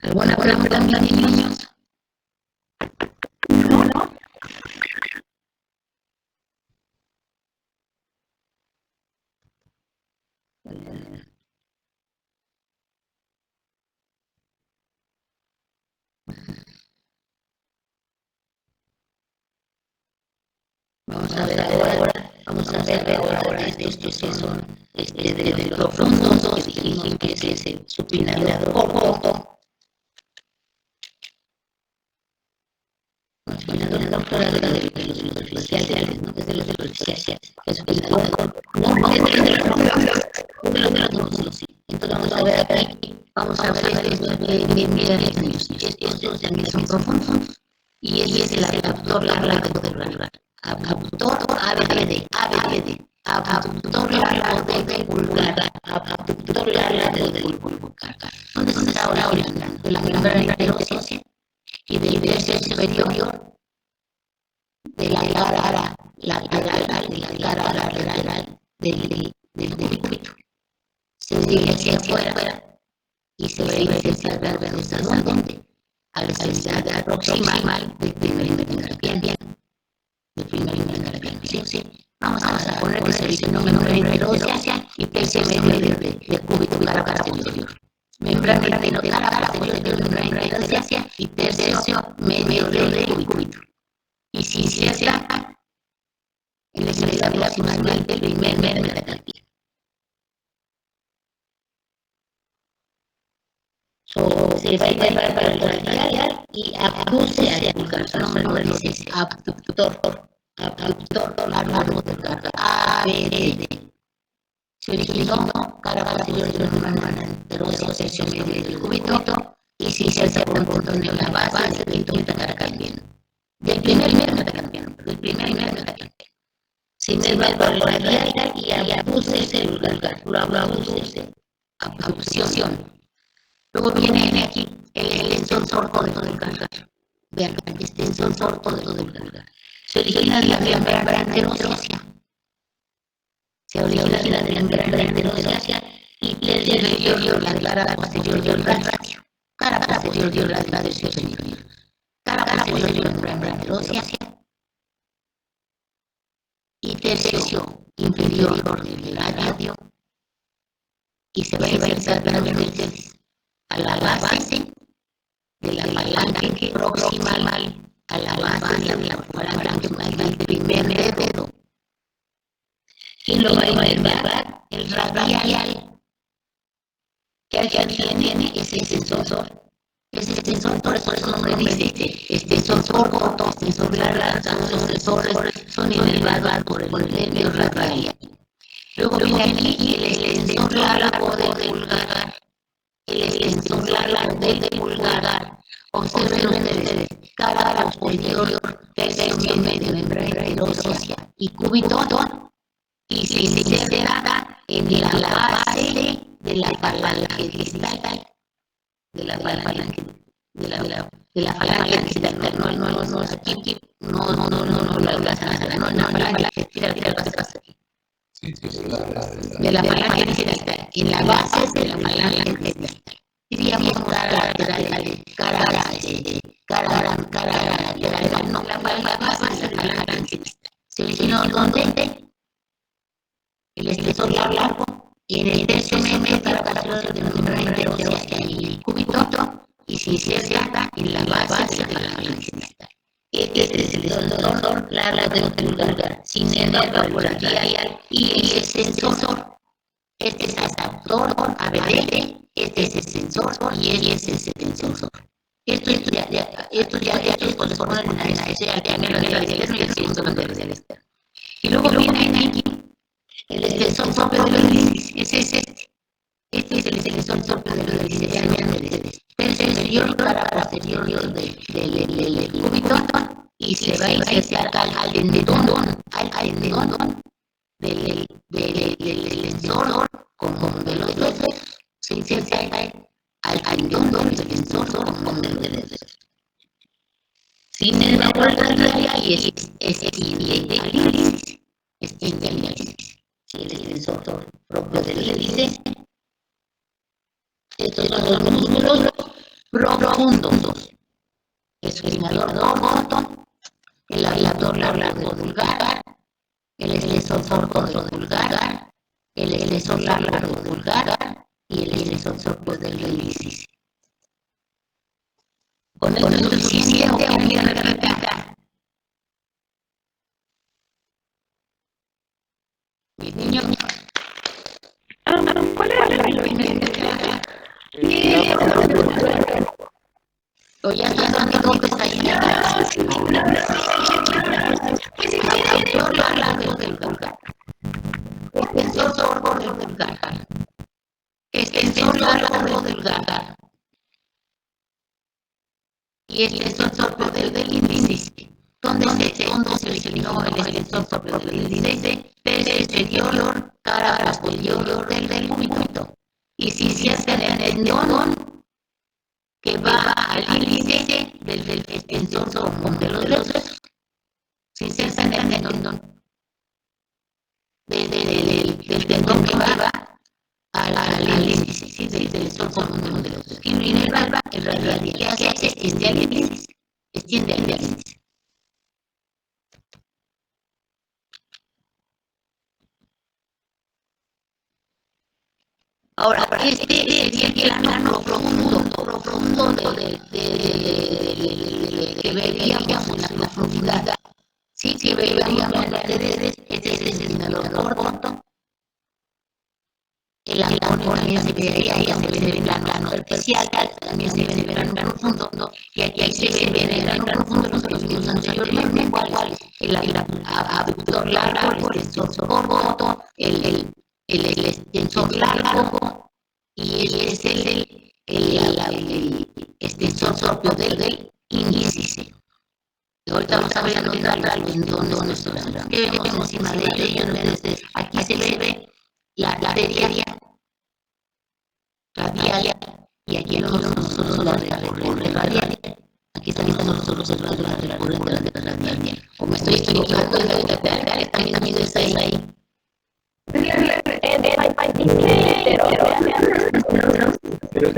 ¿Alguna pregunta también, niños? No. Vamos a ver ahora estos que son de profundos, que dijimos que es ese supinador corto. Supinador corto de los superficiales, no es de los superficiales. El supinador corto, no es de los profundos, sí. Entonces vamos a ver aquí, vamos a ver estos también son profundos. Y ese es el abductor largo del vulvar. Abductor ABD, abductor largo del vulvar, abductor largo del vulvar. ¿Dónde está ahora originando? De la membrana interósea y del tercio superior de la cara lateral del cúbito. Se dirige hacia afuera y se dirige hacia dónde? A la extremidad proximal del primer intercarpiano. Sí. Vamos a poner que se dice membrana interósea y tercio medio del cúbito cara posterior. Membrana cara posterior de membrana interósea y tercio medio del cúbito. Y si inserta en la extremidad proximal del primer metacarpiano. Se va a ir para el radial y abduce hacia el corazón, nombre no dice abductor largo del carga, ABD. Se originó cara posterior de la membrana interósea, sección medio del cúbito, y se inserta por un botón en la base del metacarpiano. Del primer metacarpiano. Se inerva para el radial y abduce el vulgar, lo abduce, abducción. Luego viene aquí el extensor corto del vulgar. Vean, el extensor corto del vulgar. Se origina de la membrana interósea. Y le dio la cara posterior del radio. Cara posterior superior la tercio superior. Cara posterior membrana ósea y tercio inferior del radio, y se va a insertar gradualmente a la base de la falange proximal a la base de la falange del primer dedo, y lo va a llevar el radial que tiene ese sensor. Ese sensor, por eso el nombre dice sensor corto, sensor largo, los sensores son elevados por el nervio radial. Luego viene aquí el extensor largo del pulgar, el extensor largo del pulgar. Observen ustedes, cara posterior, tercio medio membrana ósea y cúbito, y se inserta en la base de la falange distal, de la falange distal, no es aquí, no la falange distal, de la falange distal, en la base de la falange distal. Diríamos cara lateral, cara lateral, no, la base de la falange distal. ¿Se originó dónde? El extensor largo y en el tercio medio posterior de la membrana ósea y cúbito, y se inserta en la base de la falange distal. Este es el sensor largo del pulgar, sin nervio radial, y el sensor, este es adaptor ABD, este es el sensor y este es el sensor. Esto ya corresponde a la especial primero de la externo y el segundo de la externo. Y luego viene aquí el extensor propio del índice, ese es este. Este es el extensor propio del índice, tercio inferior, cara posterior del cúbito, y se va a insertar al tendón del extensor común de los dedos, se inserta al tendón del extensor común de los dedos. Sin el radial y extiende al índice. El extensor propio del índice. Estos son los músculos profundos. El supinador corto, el abductor largo vulgar, el extensor corto vulgar, el extensor largo vulgar y el extensor propio del índice. Con esto es suficiente o quieren replicar. Mis niños. ¿Cuál era la primera? O ya estás dando que está ahí. Abductor largo del vulgar. Extensor corto del vulgar. Extensor largo del vulgar. Y el extensor propio del índice. ¿Dónde se originó el extensor propio del índice? Tercio inferior, cara posterior del cúbito. Y si se hace en el tendón que va al índice del extensor común de los dedos, se inserta en el tendón del tendón que va al índice, del extensor común de los dedos. Y viene el radial, ¿qué hace? Extiende al índice. Ahora, este sería el plano profundo que veríamos en la profundidad. Sí, que veríamos en las redes, este es el señalador corto. El ángulo también se vería, ya se ve en el plano superficial, también se ve en el plano profundo, ¿no? Y aquí se ve en el plano profundo los que vimos anteriormente, igual el abductor largo, el extensor corto, el extensor largo, y este es el extensor propio del índice. Y ahorita vamos a ver en dónde nuestro que vemos encima de ellos. Aquí se ve la arteria radial, y aquí nosotros la recurrente radial. Aquí están nosotros la recurrente radial. O me estoy equivocando, también está ahí. Perdón,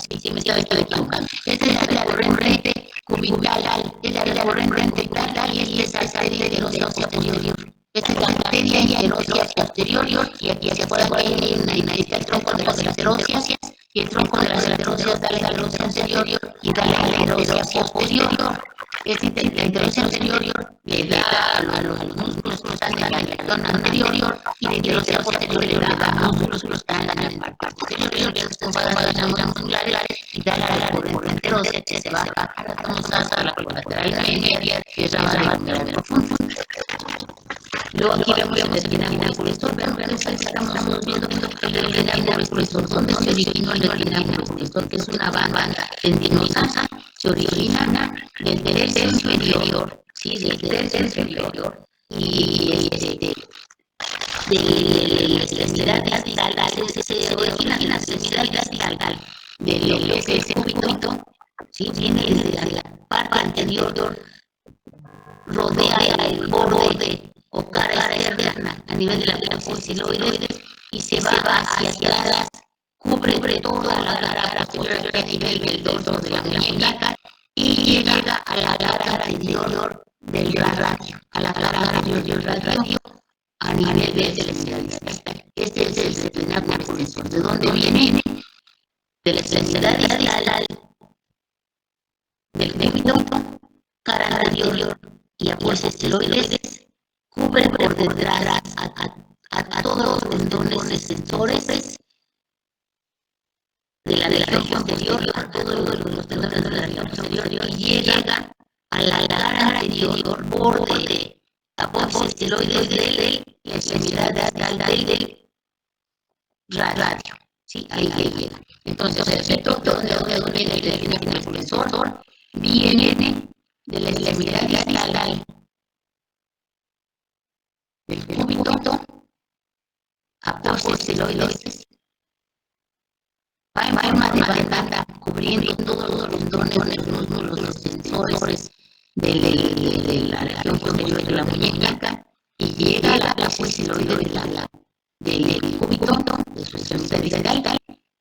sí, me estaba equivocando. Esta es la corriente cubital, es la corriente cubital y esta es la arteria interósea posterior. Esta es la arteria interósea posterior y aquí hacia afuera está el tronco de las interóseas y el tronco de las interóseas da la interósea anterior y da la interósea posterior. Esta interósea anterior le da a los músculos que están en la zona anterior y la interósea posterior le da a los músculos que están en la parte posterior. Estos van a musculares y da la corriente interósea que se va a la colateral media que es la barra profunda. Luego aquí vemos el retinal expresor, estamos viendo el retinal expresor, donde se originó el retinal expresor, que es una banda tendinosa, se origina del tercio inferior, ¿sí? Del tercio inferior, y de la extremidad distal, se origina en la extremidad distal de lo que es ese cúbito, ¿sí? Viene desde la parte anterior, rodea el borde o cara externa a nivel de la apófisis y se va hacia atrás, cubre toda la cara posterior a nivel del dorso de la muñeca y llega a la cara anterior del radio, a la cara anterior del radio a nivel de la extremidad distal. Este es el retinal expresor. ¿De dónde viene? De la extremidad distal del cúbito, cara anterior y apófisis cubre por detrás a todos los tendones sensores de la región posterior, a todos los tendones de la región posterior y llega a la cara anterior, borde apófisis de la extremidad distal del radio. Sí, ahí llega. Entonces, el efecto donde viene el retinal expresor viene de la extremidad distal del cúbito, apófisis, va en forma de banda cubriendo todos los tendones, los músculos, los sensores de la región posterior de la muñeca y llega a la apófisis del cúbito, de su extremidad distal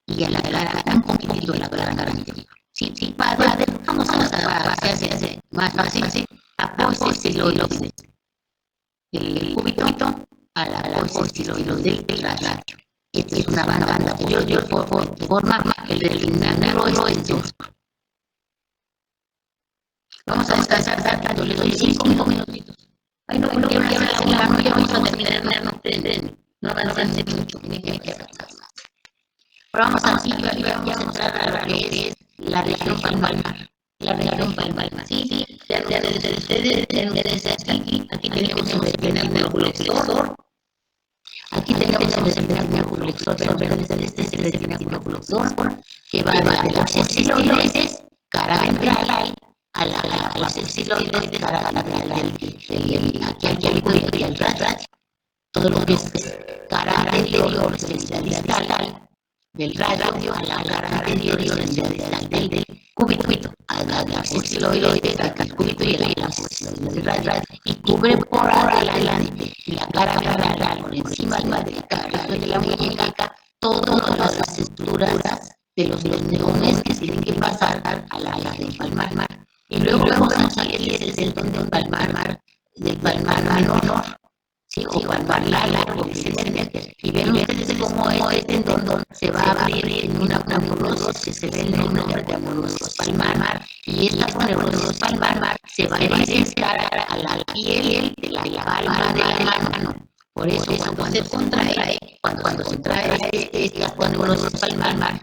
y a la cara un poquitito de la cara anterior. Sí, vamos a hacer más fácil, apófisis el cúbito a la apófisis del radio. Esta es una banda posterior forma el retinal expresor. Vamos a descansar tanto, les doy 5 minutitos. Ay, no quiero hacer la mano, ya vamos a terminar, no avancen mucho, ni que avanzar más. Ahora vamos a entrar a lo que es la región palmar. La región palmar, sí, ya ustedes aquí tenemos el retinal flexor. Aquí tenemos el retinal flexor, pero este es el retinal flexor que va de la apófisis cara ventral a la apófisis cara lateral aquí al cúbito y al radio. Todo lo que es cara anterior, extremidad distal del radio a la cara anterior y extremidad distal del cúbito, a la apófisis al cúbito y a la apófisis del radio, y cubre por adelante la cara ventral por encima de la cara de la muñeca, todas las estructuras de los neurones que tienen que pasar a la del palmar. Y luego vamos a ir desde el tendón palmar, del palmar menor, ¿sí? O palmar largo, y ven ustedes cómo este tendón se va a abrir en una neurosis que se ve en el nombre de neurosis palmar, y esta neurosis palmar se va a insertar a la piel de la palma de la mano. Por eso cuando se contrae, cuando se trae esta neurosis palmar,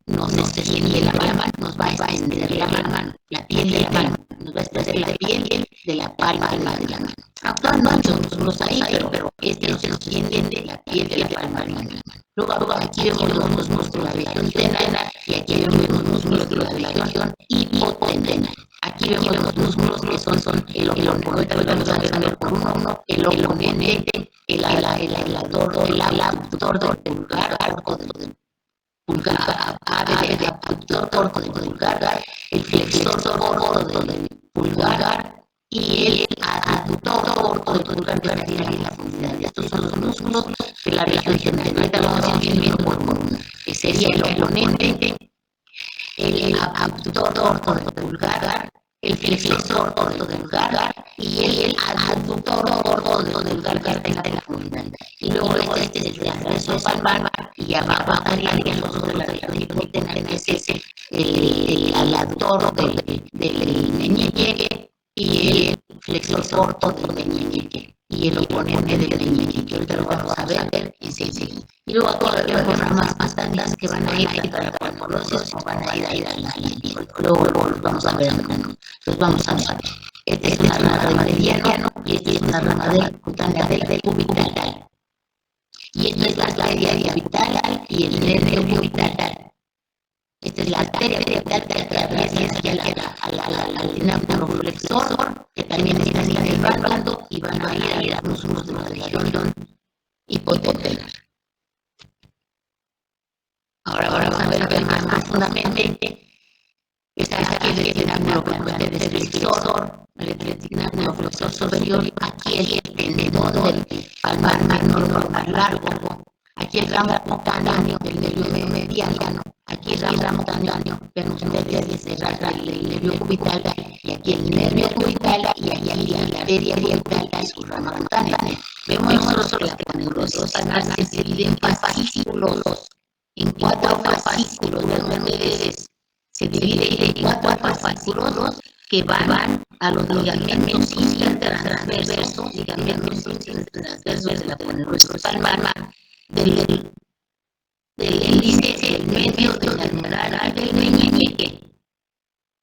no se siente la mano, nos va a extender la mano, la piel de la mano, nos va a extender la piel de la palma de la mano. Actúan muchos músculos ahí, pero no se nos extiende la piel de la palma de la mano. Luego aquí vemos los músculos de la región tendina y aquí vemos los músculos de la región hipotendina. Aquí vemos los músculos que son el oponente, vamos a ver por uno, el oponente, el abductor del pulgar, arco del pulgar, abductor corto del pulgar, el flexor corto del pulgar y el aductor corto del pulgar que tiene la función. Estos son los músculos que la región de ahorita lo vamos a ir viendo por uno, que sería el oponente, el abductor torto del pulgar, el flexor torto del pulgar y el adductor torto del pulgar de la punta. Y luego este es el transverso palmar y abajo estarían los otros de la región hipotena, que es el adductor del meñique y el flexor torto del meñique y el oponente del meñique, que ahorita lo vamos a ver enseguida. Y luego todavía hay ramas más tantas que van a ir para la pulmonosis o van a ir a la luego los vamos a ver, los vamos a ver. Esta es una rama del diano y esta es una rama del cutánea del cubital. Y esta es la arteria cubital y el nervio cubital. Esta es la arteria cubital que atraviesa aquí a la flexor, que también está en el bando y van a ir a los unos de la región hipotelar. Ahora vamos a ver más profundamente. Está aquí el retinaculo flexor, el retinaculo flexor superior, aquí el tendón del palmar normal largo, aquí el ramo cutáneo del nervio mediano, aquí el ramo cutáneo venus medialis el nervio cubital, y aquí el nervio cubital y aquí la arteria cubital y su rama cutánea. Vemos nosotros que la neurosis palmar se divide en fascículos, en 4 fascículos, se divide en 4 fascículos que van a los ligamentos intertransversos, de la ponerosa palmar, del índice, del medio, del almohadar, del meñique.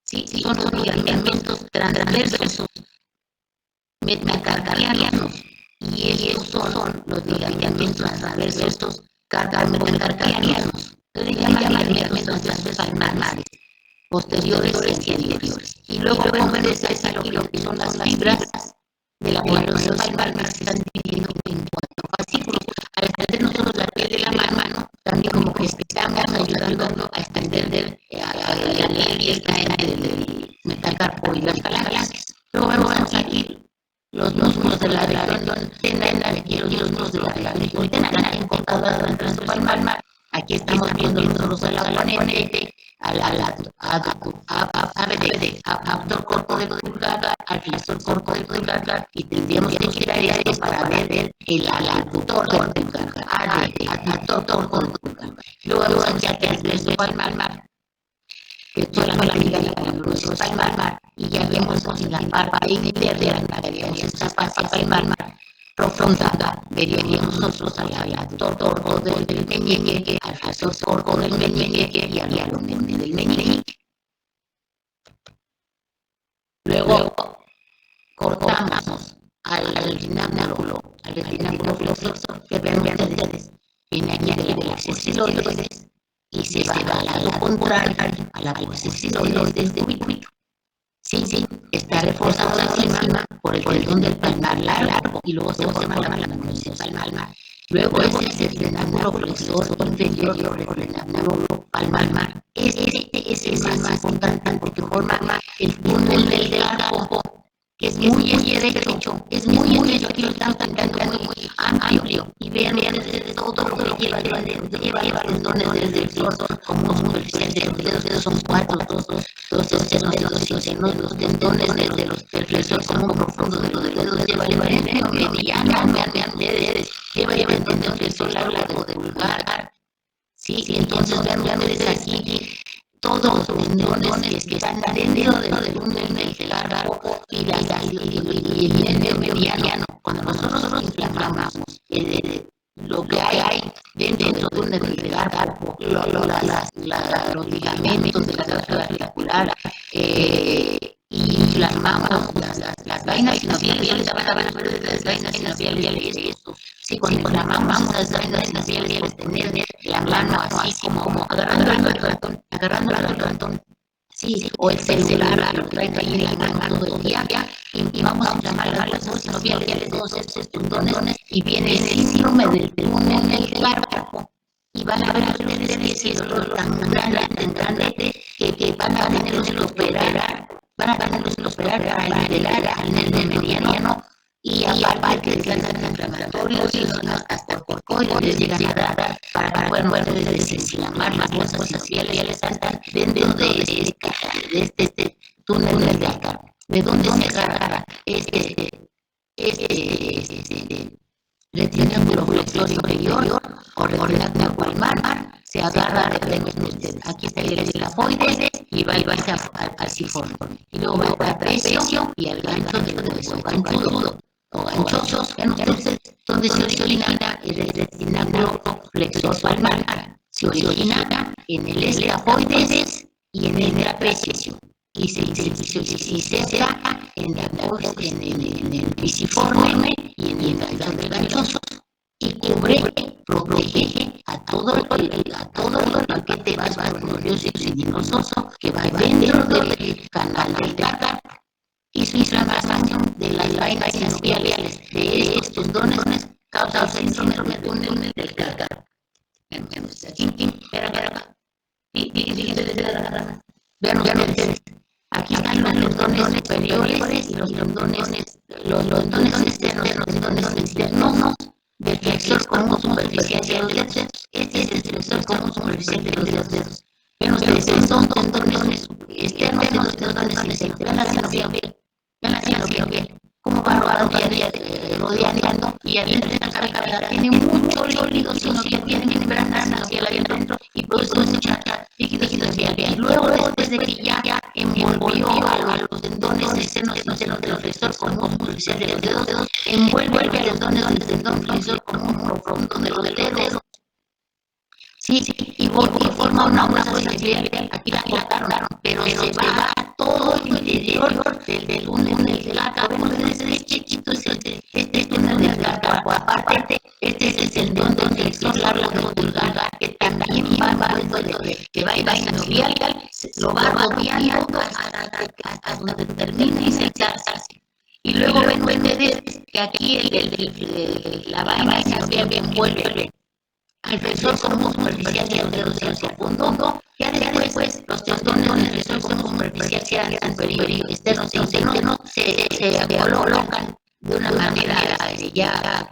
Sí, son los ligamentos transversos metacarpianos, y ellos son los ligamentos transversos carpianos. Se llaman ligamentos transversales posteriores y anteriores. Y luego vemos aquí lo que son las fibras de la ponerosa palmar que se están dividiendo en 4 fascículos. Al extender nosotros la piel de la mano, también como que estamos ayudando a extender la piel que está en el metacarpo y las falanges. Luego vemos aquí los músculos de la región tendina y los músculos de la región tendina encontrados dentro de la palmar. Aquí estamos viendo nosotros al oponente, al abductor corto del pulgar, al flexor corto del pulgar, y tendríamos que girar esto para ver el adductor del pulgar, adductor corto del pulgar. Luego ya el transverso palmar, que solamente liga la neurosis palmar, y ya vemos en la parte interna que vemos esta fase palmar profunda, veríamos nosotros al adductor corto del meñique, al flexor corto del meñique y al oponente del meñique. Luego cortamos al retinaculo flexor, que vemos ustedes, viene aquí a la axiloides y se va al lado contrario a la axiloides de cubicuito. Sí, está reforzado encima por el tendón del palmar largo y luego se forma la neurosis palmar. Luego ese es el retinaculo flexor inferior por el retinaculo palmar. Ese es más importante porque forma el túnel del carpo, que es muy estrecho, es muy estrecho. Aquí lo estamos cantando muy amplio. Y vean desde todo lo que lleva tendones desde el flexor como superficial de los dedos, son 4, los tendones del flexor como profundo de los dedos, lleva el mediano, lleva el tendón del flexor largo del pulgar. Sí, entonces vean desde aquí todos los tendones que están dentro del túnel del carpo y el nervio mediano. Cuando nosotros inflamamos lo que hay dentro del túnel del carpo, los ligamentos de la cápsula articular, inflamamos las vainas sinoviales, van a ver las vainas sinoviales y esto. Sí, cuando inflamamos las vainas sinoviales, tener la mano así como agarrando el ratón. Sí, o el celular, lo traen ahí en la mano todo el día, y vamos a inflamar las vainas sinoviales, todos estos tendones, y viene el síndrome del túnel del carpo. Y van a ver ustedes que ese dolor tan grande que van a tenerlos que operar para nivelar al nervio mediano y aparte que están inflamatorios y hasta corticoides llegan a dar para ustedes desinflamar las bolsas sinoviales están dentro de este túnel de acá. ¿De dónde se agarra este retinaculo flexor inferior o retinaculo palmar? Se agarra aquí está el escafoides y va al siforme. Y luego va al trapecio y al gancho del hueso, ganchudo o ganchosos. Entonces, donde se origina el retinaculo flexor palmar, se origina en el escafoides y en el trapecio. Y se inserta en el pisiforme y en el gancho del ganchoso. Y protege a todo el paquete vasculoso y sinuoso que va dentro del canal del carga y su inflamación de las vainas sinoviales de estos tendones causa síndrome del túnel del carga. Vean ustedes, aquí están los tendones superiores y los tendones externos, los tendones externos del flexor común superficial de los dedos. Este es el flexor común superficial de los dedos. Pero ustedes son tendones externos de los tendones externos. Vean la sinovia bien. Cómo va rodeando y adentro de la cabeza tiene mucho líquido sinovial, tiene membrana sinovial adentro y produce mucha líquido sinovial. Luego, después de que ya envolvió a los tendones externos de los flexor común superficial de los dedos, envuelve a los tendones del tendón flexor común profundo de los dedos. Sí, y forma una bolsa sinovial. Aquí la cortaron, pero se va a todo el interior del túnel del carga. Este chiquito es este túnel del carga. Aparte, este es el tendón del flexor largo del carga, que también va sinovial, lo va rodeando hasta donde termina y se alzarse. Y luego ven ustedes que aquí la vaina sinovial envuelve al flexor común superficial de los dedos hacia el fondo. Ya después los tendones del flexor común superficial superior y externos e internos se colocan de una manera ya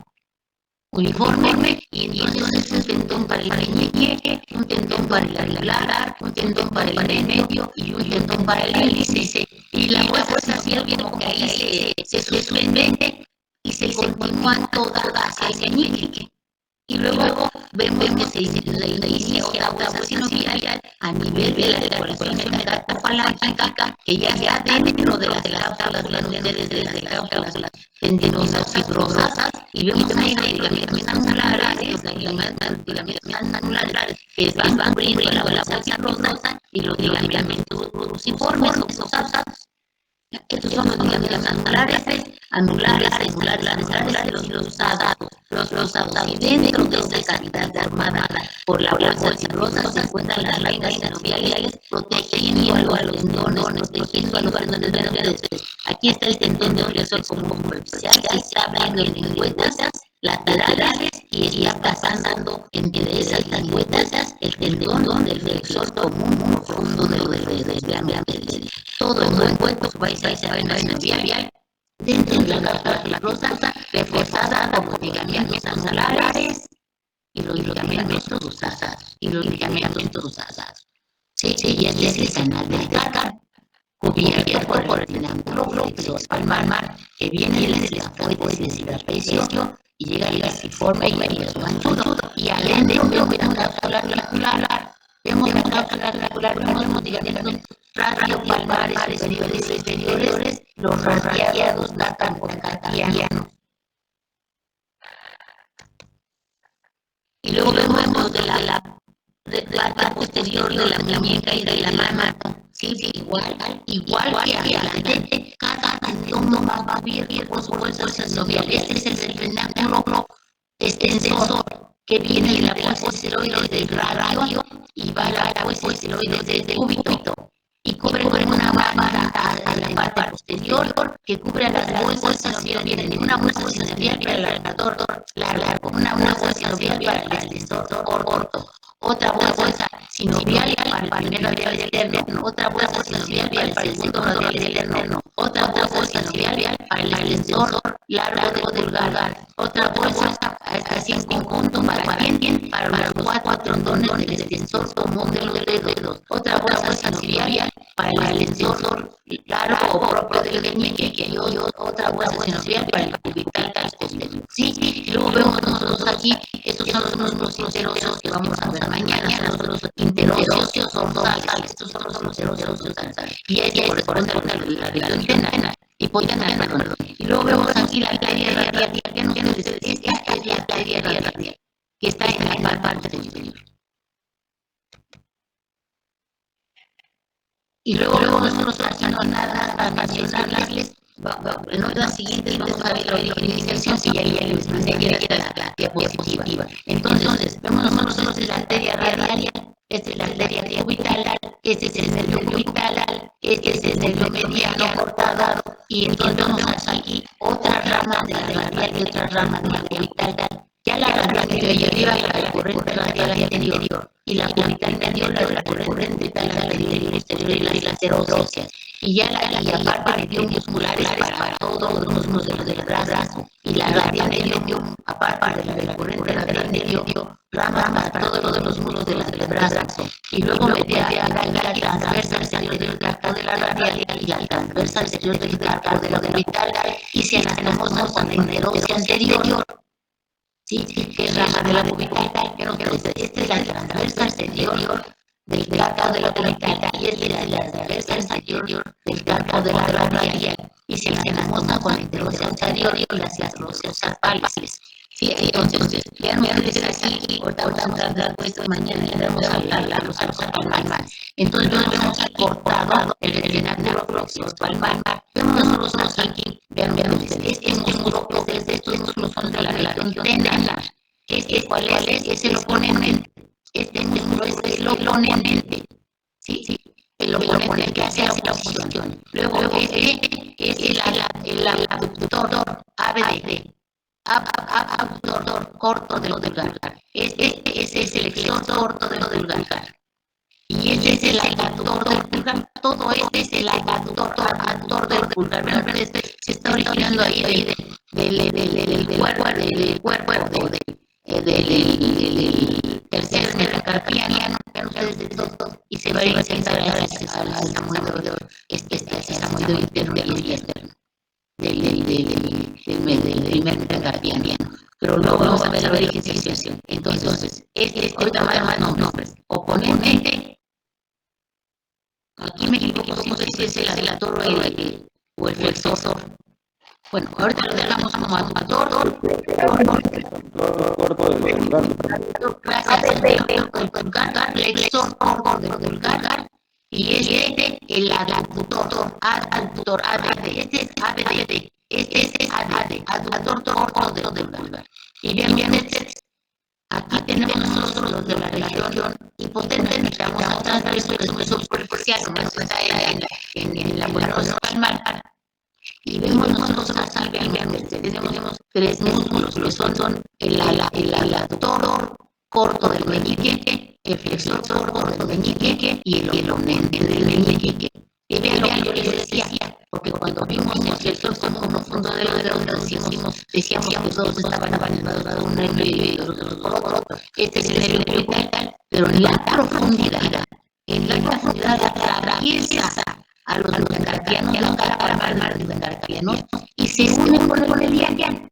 uniforme y entonces un tendón para el meñique, un tendón para el alar, un tendón para el medio y un tendón para el hélice. Y la fuerza hacia como que ahí se suspende y se continúa toda hacia el meñique. Y luego vemos que se inicia otra bolsa sinovial a nivel de la circulación metatarsofalángica, que ya está dentro de las cápsulas glandulares de las cápsulas tendinosas fibrosas, y vemos ahí los ligamentos anulares, que van cubriendo la bolsa fibrosa y los ligamentos cruciformes o cruzados. Estos son los ligamentos anulares, los cruzados. Y dentro de esa cavidad formada por la bolsa fibrosa se encuentran las vainas sinoviales protegiendo a los tendones, protegiendo a los tendones sinoviales. Aquí está el tendón del flexor común superficial, se está abriendo en lengüetas laterales y está pasando entre esas lengüetas el tendón del flexor común profundo de los dedos. Todo el envuelto va a ser vaina sinovial dentro de la cápsula fibrosa reforzada por ligamentos anulares y los ligamentos cruzados. Sí, y este es el canal del carga, cubierto por el retinaculo flexor palmar, que viene del escafoides y trapecio y llega al pisiforme y al ganchudo. Y adentro vemos la cápsula glandular, vemos ligamentos radiopalmares superiores y exteriores, los radiados catatianos. Y luego vemos de la parte posterior de la muñeca y de la mano. Sí, igual que adelante, cada tendón va abierto por su bolsa sinovial. Este es el retinaculo extensor que viene de la fosa esteroide del radio y va a la fosa esteroide del cúbito. Y cubre una banda a la parte posterior que cubre a las bolsas sinoviales. Una bolsa sinovial para el alargador largo, una bolsa sinovial para el extensor corto otra bolsa sinovial para el primer radial externo, otra bolsa sinovial para el segundo radial externo, otra bolsa sinovial para el extensor largo del pulgar, otra bolsa así en conjunto para los cuatro tendones del extensor común de los dedos, otra bolsa sinovial para el extensor largo propio del meñique y otra bolsa sinovial para el cubital posterior. Sí, y luego vemos nosotros aquí, estos son los músculos interóseos que vamos a ver mañana, son los interóseos dorsales, estos son los interóseos dorsales, y este corresponde a la región tenana, y perdón. Y luego vemos aquí la arteria radial, que nos dice, esta es la arteria radial, que está en la parte inferior. Y luego nosotros haciendo nada más mencionarles, en las siguientes vamos a ver la organización, que ya les mandé la diapositiva. Entonces, vemos nosotros la arteria radial, esta es la arteria cubital, este es el nervio cubital, este es el nervio mediano cortado, y entonces vemos aquí otra rama de la radial y otra rama de la cubital. Ya la radial de arriba la recurrente radial anterior y la cubital medio la recurrente radial anterior exterior y las óseas. Y ya aparte de musculares para todos los músculos de los brazos y la radial medio aparte de la recurrente radial medio ramas para todos los músculos de los brazos. Y luego mete a la transversa exterior del carpo de la radial y la transversa exterior del carpo de la cubital y se anastomosa con la interósea anterior. Sí, que es rama de la cubital, pero esta es la transversa exterior del carpo de la cubital y esta es la transversa exterior del carpo de la radial y se anastomosa con la interósea anterior y las interóseas carpales. Sí, entonces, vean ustedes aquí, ahorita vamos a hablar de esto, mañana le damos a los palmar. Entonces, vemos aquí cortado el enagnero próximo palmar. Vemos nosotros aquí, vean ustedes, este músculo, estos músculos son de la región tenana. ¿Cuál es? Ese lo ponen, este músculo es el oponente. Sí, el oponente que hace la oposición. Luego, este es el abductor, ABD. Abductor corto de lo del pulgar. Ese es el extensor corto de lo del pulgar. Y ese es el abductor del pulgar. Todo este es el abductor del pulgar. Se está originando ahí del cuerpo del tercer metacarpiano, y se va a ir a sentar al samoido interno y externo. Del primer metacarpiano. Pero luego vamos a ver la verificación. Entonces, ahorita más nombres. Oponente, aquí me equivoco, ¿cómo se dice? ¿Es el ator o el flexor? Bueno, ahorita lo dejamos como ator. Corto del pulgar. Gracias, el pulgar, flexor corto del pulgar. Y el abductor, ABD, este es ABD, este es ABD, abductor corto del pulgar. Y bien ustedes, aquí tenemos nosotros los de la región hipotente, entramos a otras veces que son superficial, como está en la mucosa palmar. Y vemos nosotros aquí, tenemos tres músculos, que son el abductor corto del meñique, el flexor corto del meñique y el oponente del meñique. Y vean lo que yo les decía, porque cuando vimos el flexor como profundo de los dedos, decíamos que todos estaban abandonados por un nervio y otros por otro. Este es el nervio cubital, pero en la profundidad atraviesa a los metacarpianos, la cara palmar de metacarpianos, y se une con el iliaquiano.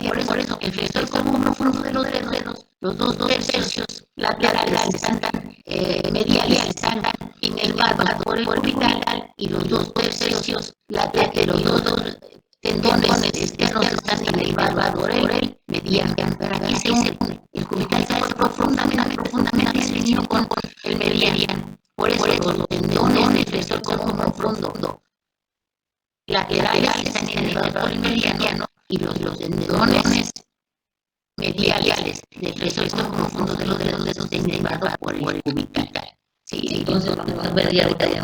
Por eso el flexor como profundo de los dedos, los dos tercios laterales están mediales están inervados por el orbital y los dos tercios laterales, los dos tendones externos están inervados por el mediano. Aquí se une el cubital está profundamente unido con el mediano. Por eso los tendones del flexor como profundo laterales están inervados por el mediano y los tendones mediales del flexor profundo de los dedos están inervados por el cubital. Sí, entonces vamos a ver ya casi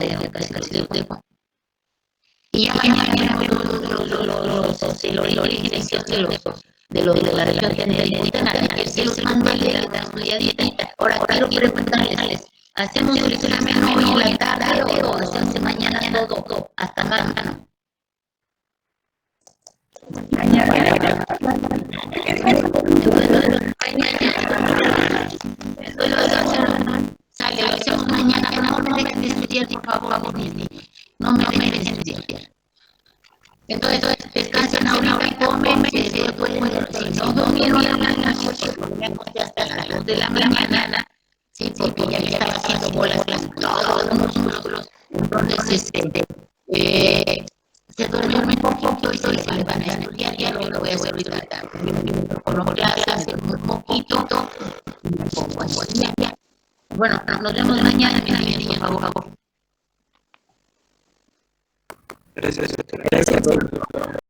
lo dejo. Y ya mañana vemos la origen de de lo de la región metropolitana, que se los mando a leer la estudiadita. Ahora quiero preguntarles, ¿hacemos el examen hoy en la tarde o hacemos mañana todo hasta mañana? Mañana. Sale, lo hacemos mañana, pero no me dejes de estudiar, por favor, no me dejes de estudiar. Entonces, descansen ahora y comen, si no durmieron en la noche, porque me acosté hasta las 2 de la mañana, sí, porque ya me estaba haciendo bolas todos los músculos. Entonces, se duermen un poquito y se le van a estudiar, ya lo voy a hacer ahorita. Con los clases, un poquito, ya. Bueno, nos vemos mañana, mi por favor. Gracias.